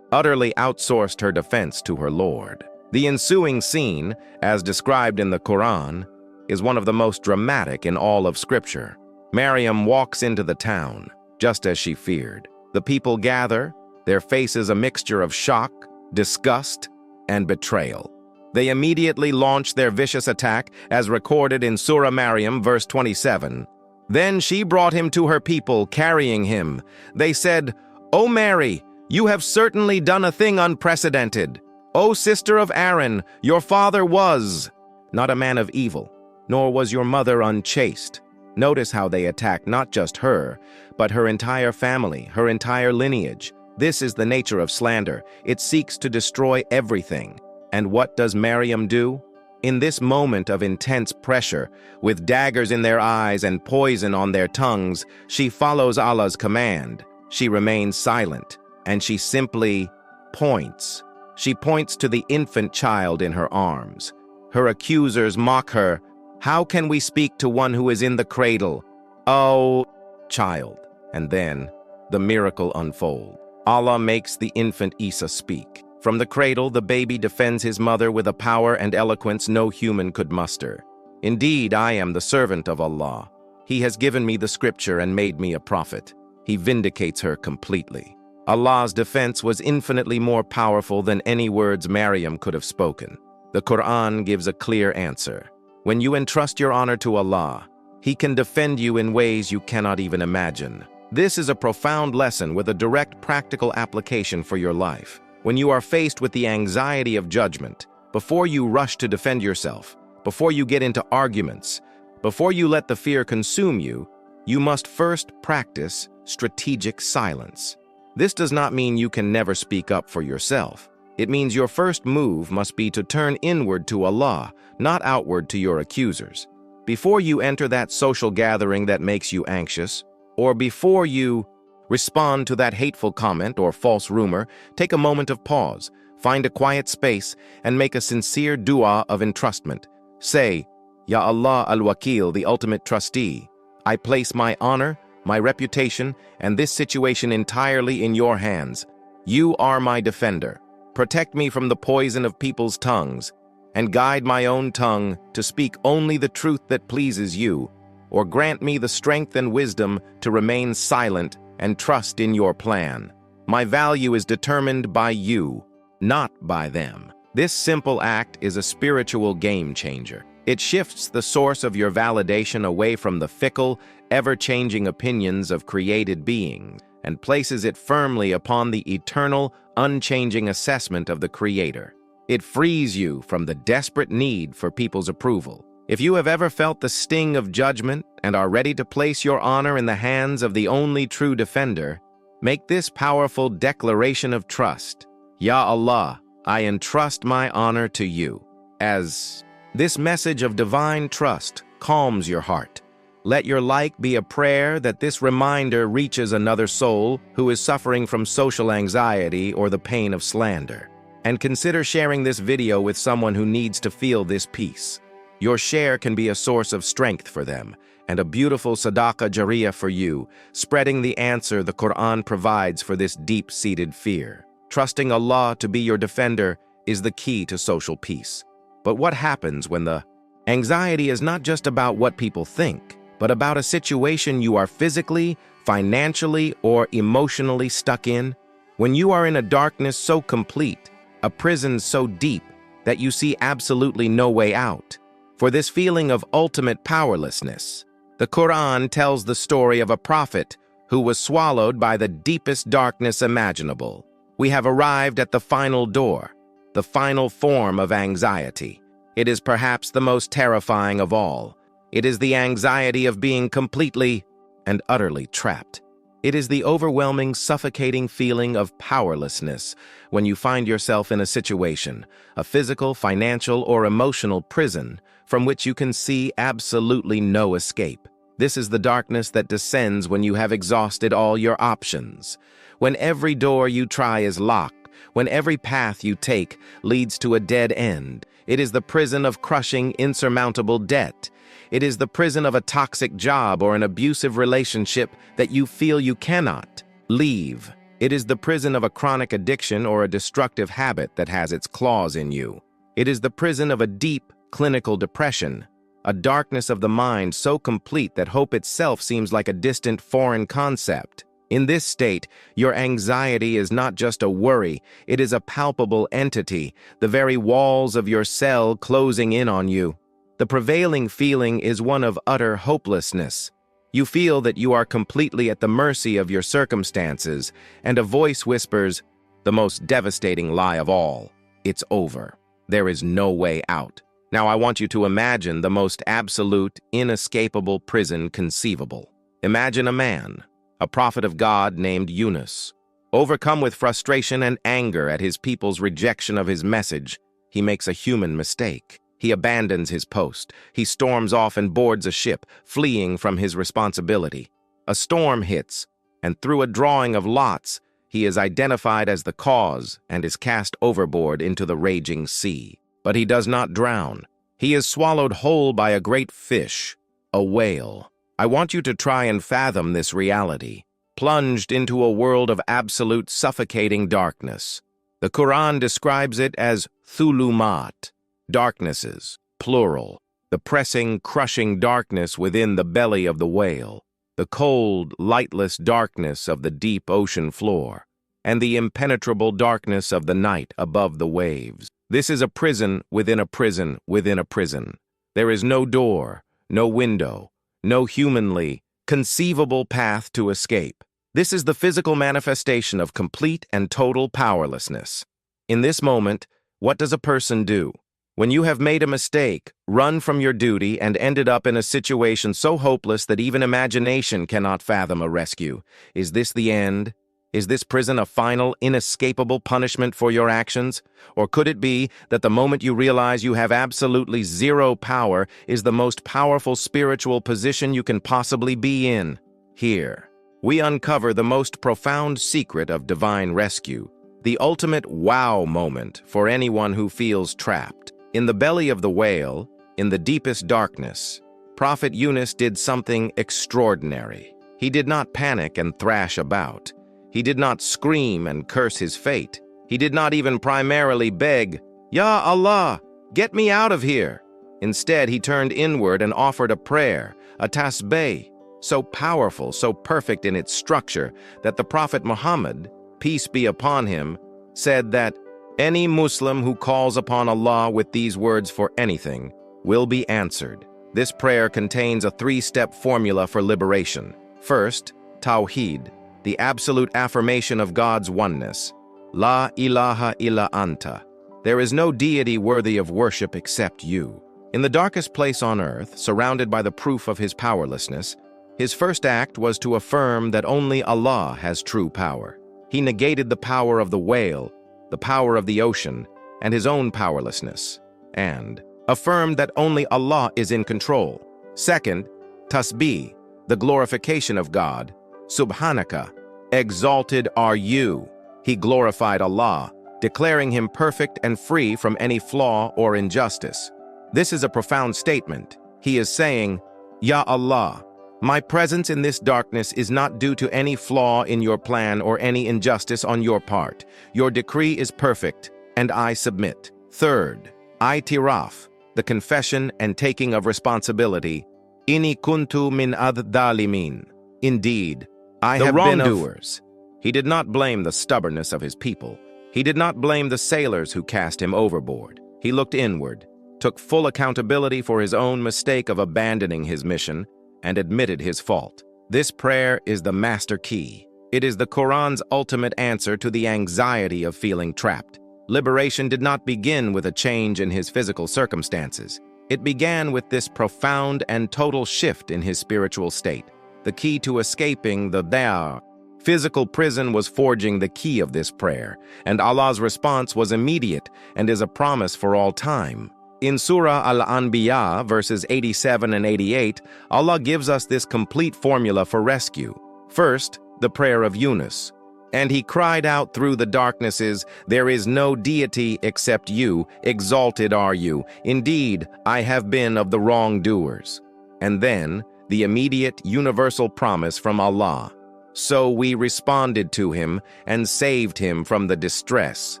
utterly outsourced her defense to her Lord. The ensuing scene, as described in the Quran, is one of the most dramatic in all of Scripture. Maryam walks into the town, just as she feared. The people gather, their faces a mixture of shock, disgust, and betrayal. They immediately launched their vicious attack, as recorded in Surah Maryam, verse 27. Then she brought him to her people, carrying him. They said, "O Mary, you have certainly done a thing unprecedented. O sister of Aaron, your father was not a man of evil, nor was your mother unchaste." Notice how they attack not just her, but her entire family, her entire lineage. This is the nature of slander. It seeks to destroy everything. And what does Maryam do? In this moment of intense pressure, with daggers in their eyes and poison on their tongues, she follows Allah's command. She remains silent, and she simply points. She points to the infant child in her arms. Her accusers mock her. "How can we speak to one who is in the cradle? Oh, child." And then the miracle unfolds. Allah makes the infant Isa speak. From the cradle, the baby defends his mother with a power and eloquence no human could muster. "Indeed, I am the servant of Allah. He has given me the scripture and made me a prophet." He vindicates her completely. Allah's defense was infinitely more powerful than any words Maryam could have spoken. The Qur'an gives a clear answer. When you entrust your honor to Allah, He can defend you in ways you cannot even imagine. This is a profound lesson with a direct practical application for your life. When you are faced with the anxiety of judgment, before you rush to defend yourself, before you get into arguments, before you let the fear consume you, you must first practice strategic silence. This does not mean you can never speak up for yourself. It means your first move must be to turn inward to Allah, not outward to your accusers. Before you enter that social gathering that makes you anxious, or before you respond to that hateful comment or false rumor, take a moment of pause, find a quiet space, and make a sincere dua of entrustment. Say, "Ya Allah al-Wakil, the ultimate trustee, I place my honor, my reputation, and this situation entirely in your hands. You are my defender. Protect me from the poison of people's tongues, and guide my own tongue to speak only the truth that pleases you, or grant me the strength and wisdom to remain silent and trust in your plan. My value is determined by you, not by them." This simple act is a spiritual game changer. It shifts the source of your validation away from the fickle, ever-changing opinions of created beings and places it firmly upon the eternal, unchanging assessment of the Creator. It frees you from the desperate need for people's approval. If you have ever felt the sting of judgment and are ready to place your honor in the hands of the only true defender, make this powerful declaration of trust. Ya Allah, I entrust my honor to you. As this message of divine trust calms your heart, let your like be a prayer that this reminder reaches another soul who is suffering from social anxiety or the pain of slander. And consider sharing this video with someone who needs to feel this peace. Your share can be a source of strength for them, and a beautiful sadaqah jariyah for you, spreading the answer the Qur'an provides for this deep-seated fear. Trusting Allah to be your defender is the key to social peace. But what happens when the anxiety is not just about what people think, but about a situation you are physically, financially, or emotionally stuck in? When you are in a darkness so complete, a prison so deep, that you see absolutely no way out. For this feeling of ultimate powerlessness, the Qur'an tells the story of a prophet who was swallowed by the deepest darkness imaginable. We have arrived at the final door, the final form of anxiety. It is perhaps the most terrifying of all. It is the anxiety of being completely and utterly trapped. It is the overwhelming, suffocating feeling of powerlessness when you find yourself in a situation, a physical, financial, or emotional prison from which you can see absolutely no escape. This is the darkness that descends when you have exhausted all your options, when every door you try is locked, when every path you take leads to a dead end. It is the prison of crushing, insurmountable debt. It is the prison of a toxic job or an abusive relationship that you feel you cannot leave. It is the prison of a chronic addiction or a destructive habit that has its claws in you. It is the prison of a deep, clinical depression, a darkness of the mind so complete that hope itself seems like a distant foreign concept. In this state, your anxiety is not just a worry, it is a palpable entity, the very walls of your cell closing in on you. The prevailing feeling is one of utter hopelessness. You feel that you are completely at the mercy of your circumstances, and a voice whispers, the most devastating lie of all, it's over. There is no way out. Now I want you to imagine the most absolute, inescapable prison conceivable. Imagine a man, a prophet of God named Yunus. Overcome with frustration and anger at his people's rejection of his message, he makes a human mistake. He abandons his post. He storms off and boards a ship, fleeing from his responsibility. A storm hits, and through a drawing of lots, he is identified as the cause and is cast overboard into the raging sea. But he does not drown. He is swallowed whole by a great fish, a whale. I want you to try and fathom this reality, plunged into a world of absolute suffocating darkness. The Qur'an describes it as thulumat, darknesses, plural, the pressing, crushing darkness within the belly of the whale, the cold, lightless darkness of the deep ocean floor, and the impenetrable darkness of the night above the waves. This is a prison within a prison within a prison. There is no door, no window, no humanly conceivable path to escape. This is the physical manifestation of complete and total powerlessness. In this moment, what does a person do? When you have made a mistake, run from your duty, and ended up in a situation so hopeless that even imagination cannot fathom a rescue, is this the end? Is this prison a final, inescapable punishment for your actions? Or could it be that the moment you realize you have absolutely zero power is the most powerful spiritual position you can possibly be in? Here, we uncover the most profound secret of divine rescue, the ultimate wow moment for anyone who feels trapped. In the belly of the whale, in the deepest darkness, Prophet Yunus did something extraordinary. He did not panic and thrash about. He did not scream and curse his fate. He did not even primarily beg, "Ya Allah, get me out of here." Instead, he turned inward and offered a prayer, a tasbih, so powerful, so perfect in its structure, that the Prophet Muhammad, peace be upon him, said that any Muslim who calls upon Allah with these words for anything will be answered. This prayer contains a three-step formula for liberation. First, Tawheed, the absolute affirmation of God's oneness. La ilaha illa anta. There is no deity worthy of worship except you. In the darkest place on earth, surrounded by the proof of his powerlessness, his first act was to affirm that only Allah has true power. He negated the power of the whale, the power of the ocean, and his own powerlessness, and affirmed that only Allah is in control. Second, tasbih, the glorification of God. Subhanaka, exalted are you. He glorified Allah, declaring him perfect and free from any flaw or injustice. This is a profound statement. He is saying, Ya Allah, my presence in this darkness is not due to any flaw in your plan or any injustice on your part. Your decree is perfect, and I submit. Third, I'tiraf, the confession and taking of responsibility. Inni kuntu min ad-dalimin. Indeed, I have been wrongdoers. He did not blame the stubbornness of his people. He did not blame the sailors who cast him overboard. He looked inward, took full accountability for his own mistake of abandoning his mission, and admitted his fault. This prayer is the master key. It is the Quran's ultimate answer to the anxiety of feeling trapped. Liberation did not begin with a change in his physical circumstances. It began with this profound and total shift in his spiritual state. The key to escaping the physical prison was forging the key of this prayer, and Allah's response was immediate and is a promise for all time. In Surah Al-Anbiya, verses 87 and 88, Allah gives us this complete formula for rescue. First, the prayer of Yunus. And he cried out through the darknesses, "There is no deity except you, exalted are you. Indeed, I have been of the wrongdoers." And then, the immediate universal promise from Allah. So we responded to him and saved him from the distress,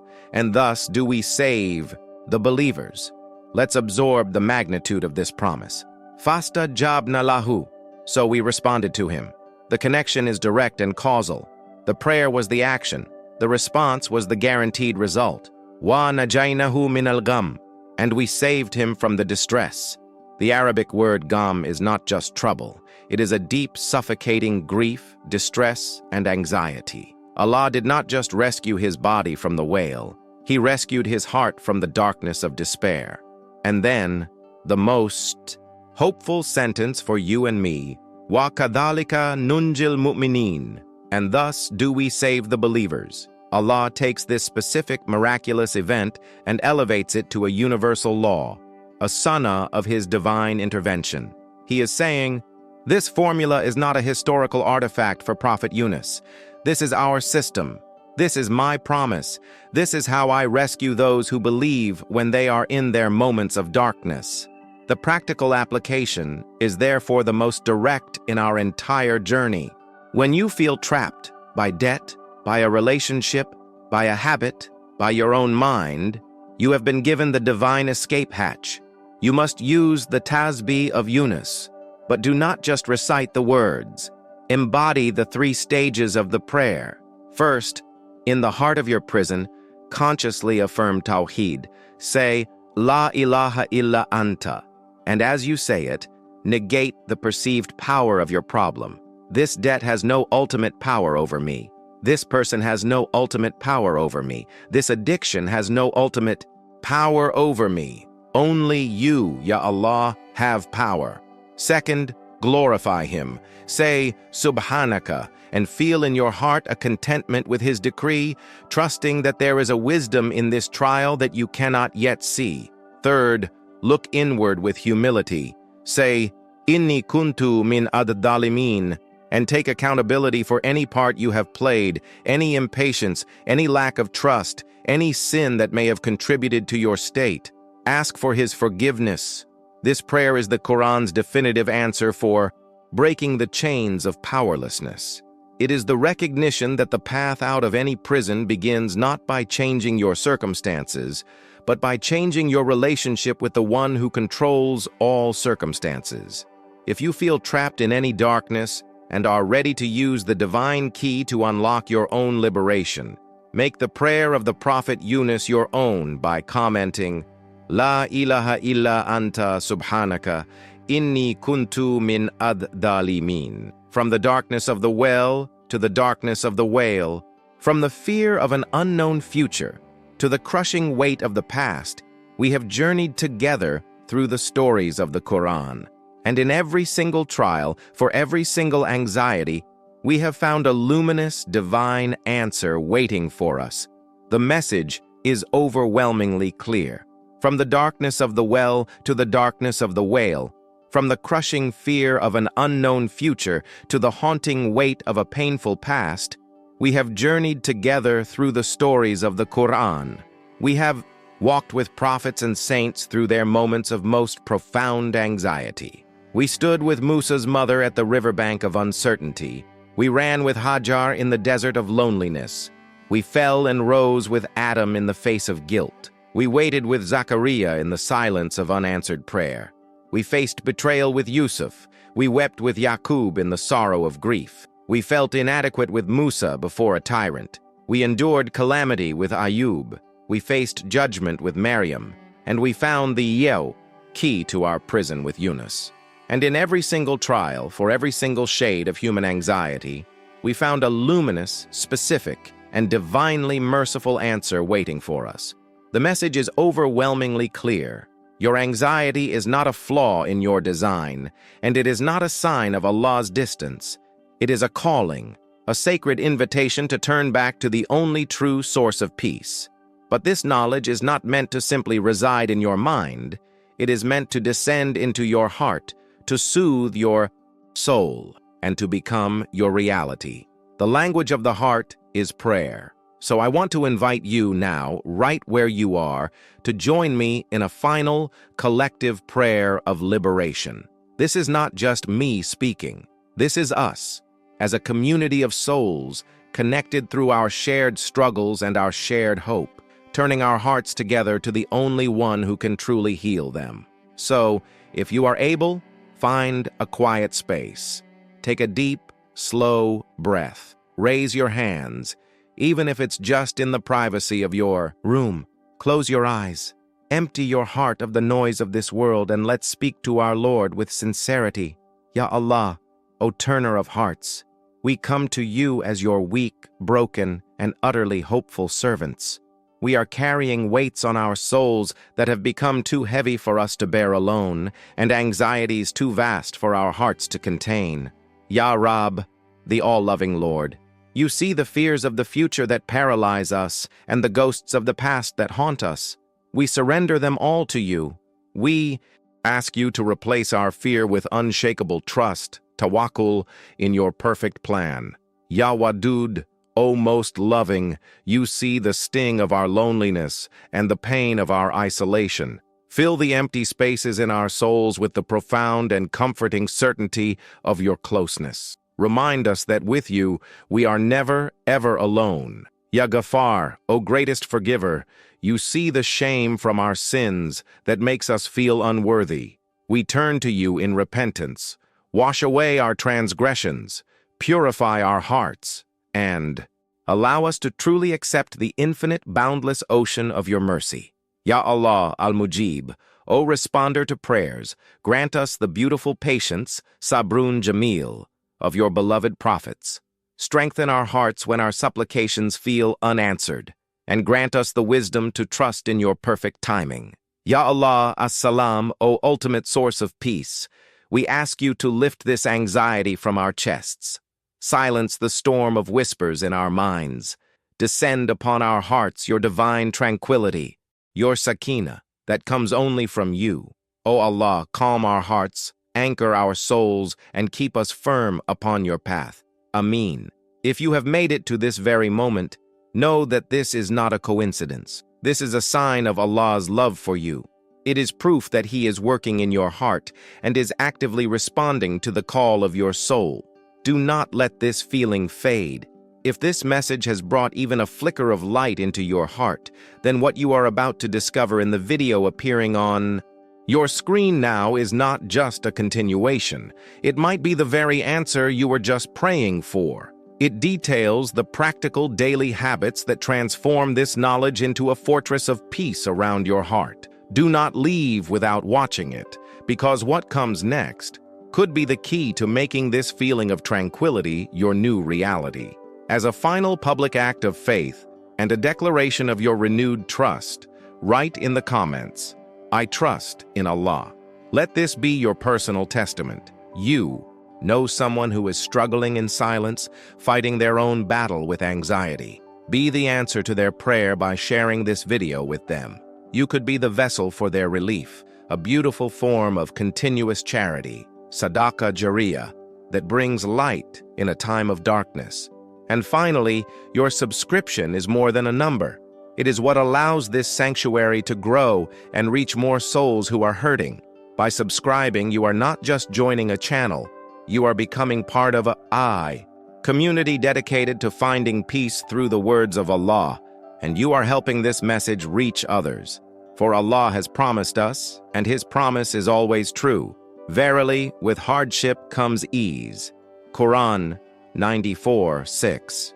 and thus do we save the believers. Let's absorb the magnitude of this promise. Fastajabna lahu. So we responded to him. The connection is direct and causal. The prayer was the action. The response was the guaranteed result. Wa najaynahu min al-gham, and we saved him from the distress. The Arabic word gham is not just trouble. It is a deep, suffocating grief, distress, and anxiety. Allah did not just rescue his body from the whale. He rescued his heart from the darkness of despair. And then, the most hopeful sentence for you and me, wa kadhalika nunjil mu'minin, and thus do we save the believers. Allah takes this specific miraculous event and elevates it to a universal law, a sunnah of his divine intervention. He is saying, this formula is not a historical artifact for Prophet Yunus. This is our system. This is my promise. This is how I rescue those who believe when they are in their moments of darkness. The practical application is therefore the most direct in our entire journey. When you feel trapped by debt, by a relationship, by a habit, by your own mind, you have been given the divine escape hatch. You must use the tasbih of Yunus, but do not just recite the words. Embody the 3 stages of the prayer. First, in the heart of your prison, consciously affirm Tawheed. Say, La ilaha illa anta. And as you say it, negate the perceived power of your problem. This debt has no ultimate power over me. This person has no ultimate power over me. This addiction has no ultimate power over me. Only you, Ya Allah, have power. Second, glorify him. Say, Subhanaka, and feel in your heart a contentment with his decree, trusting that there is a wisdom in this trial that you cannot yet see. Third, look inward with humility. Say, Inni kuntu min ad-dalimin, and take accountability for any part you have played, any impatience, any lack of trust, any sin that may have contributed to your state. Ask for his forgiveness. This prayer is the Qur'an's definitive answer for breaking the chains of powerlessness. It is the recognition that the path out of any prison begins not by changing your circumstances, but by changing your relationship with the one who controls all circumstances. If you feel trapped in any darkness and are ready to use the divine key to unlock your own liberation, make the prayer of the Prophet Yunus your own by commenting, La ilaha illa anta subhanaka, inni kuntu min ad-dalimin. From the darkness of the well to the darkness of the whale, from the fear of an unknown future to the crushing weight of the past, we have journeyed together through the stories of the Quran. And in every single trial, for every single anxiety, we have found a luminous, divine answer waiting for us. The message is overwhelmingly clear. From the darkness of the well to the darkness of the whale, from the crushing fear of an unknown future to the haunting weight of a painful past, we have journeyed together through the stories of the Quran. We have walked with prophets and saints through their moments of most profound anxiety. We stood with Musa's mother at the riverbank of uncertainty. We ran with Hajar in the desert of loneliness. We fell and rose with Adam in the face of guilt. We waited with Zachariah in the silence of unanswered prayer. We faced betrayal with Yusuf. We wept with Yaqub in the sorrow of grief. We felt inadequate with Musa before a tyrant. We endured calamity with Ayub. We faced judgment with Maryam. And we found the key to our prison with Yunus. And in every single trial, for every single shade of human anxiety, we found a luminous, specific, and divinely merciful answer waiting for us. The message is overwhelmingly clear. Your anxiety is not a flaw in your design, and it is not a sign of Allah's distance. It is a calling, a sacred invitation to turn back to the only true source of peace. But this knowledge is not meant to simply reside in your mind. It is meant to descend into your heart, to soothe your soul, and to become your reality. The language of the heart is prayer. So I want to invite you now, right where you are, to join me in a final, collective prayer of liberation. This is not just me speaking. This is us, as a community of souls, connected through our shared struggles and our shared hope, turning our hearts together to the only one who can truly heal them. So, if you are able, find a quiet space. Take a deep, slow breath. Raise your hands, even if it's just in the privacy of your room. Close your eyes. Empty your heart of the noise of this world and let's speak to our Lord with sincerity. Ya Allah, O turner of hearts, we come to you as your weak, broken, and utterly hopeful servants. We are carrying weights on our souls that have become too heavy for us to bear alone, and anxieties too vast for our hearts to contain. Ya Rab, the all-loving Lord, you see the fears of the future that paralyze us and the ghosts of the past that haunt us. We surrender them all to you. We ask you to replace our fear with unshakable trust, tawakkul, in your perfect plan. Ya Wadud, O most loving, you see the sting of our loneliness and the pain of our isolation. Fill the empty spaces in our souls with the profound and comforting certainty of your closeness. Remind us that with you, we are never, ever alone. Ya Ghaffar, O greatest forgiver, you see the shame from our sins that makes us feel unworthy. We turn to you in repentance. Wash away our transgressions, purify our hearts, and allow us to truly accept the infinite, boundless ocean of your mercy. Ya Allah al-Mujib, O responder to prayers, grant us the beautiful patience, Sabrun Jamil, of your beloved prophets. Strengthen our hearts when our supplications feel unanswered, and grant us the wisdom to trust in your perfect timing. Ya Allah as-Salam, O ultimate source of peace, we ask you to lift this anxiety from our chests. Silence the storm of whispers in our minds. Descend upon our hearts your divine tranquility, your sakina that comes only from you. O Allah, calm our hearts, anchor our souls, and keep us firm upon your path. Ameen. If you have made it to this very moment, know that this is not a coincidence. This is a sign of Allah's love for you. It is proof that He is working in your heart and is actively responding to the call of your soul. Do not let this feeling fade. If this message has brought even a flicker of light into your heart, then what you are about to discover in the video appearing on your screen now is not just a continuation. It might be the very answer you were just praying for. It details the practical daily habits that transform this knowledge into a fortress of peace around your heart. Do not leave without watching it, because what comes next could be the key to making this feeling of tranquility your new reality. As a final public act of faith and a declaration of your renewed trust, write in the comments, "I trust in Allah." Let this be your personal testament. You know someone who is struggling in silence, fighting their own battle with anxiety. Be the answer to their prayer by sharing this video with them. You could be the vessel for their relief, a beautiful form of continuous charity, Sadaqa Jariyah, that brings light in a time of darkness. And finally, your subscription is more than a number. It is what allows this sanctuary to grow and reach more souls who are hurting. By subscribing, you are not just joining a channel, you are becoming part of a community dedicated to finding peace through the words of Allah, and you are helping this message reach others. For Allah has promised us, and His promise is always true. Verily, with hardship comes ease. Qur'an 94:6.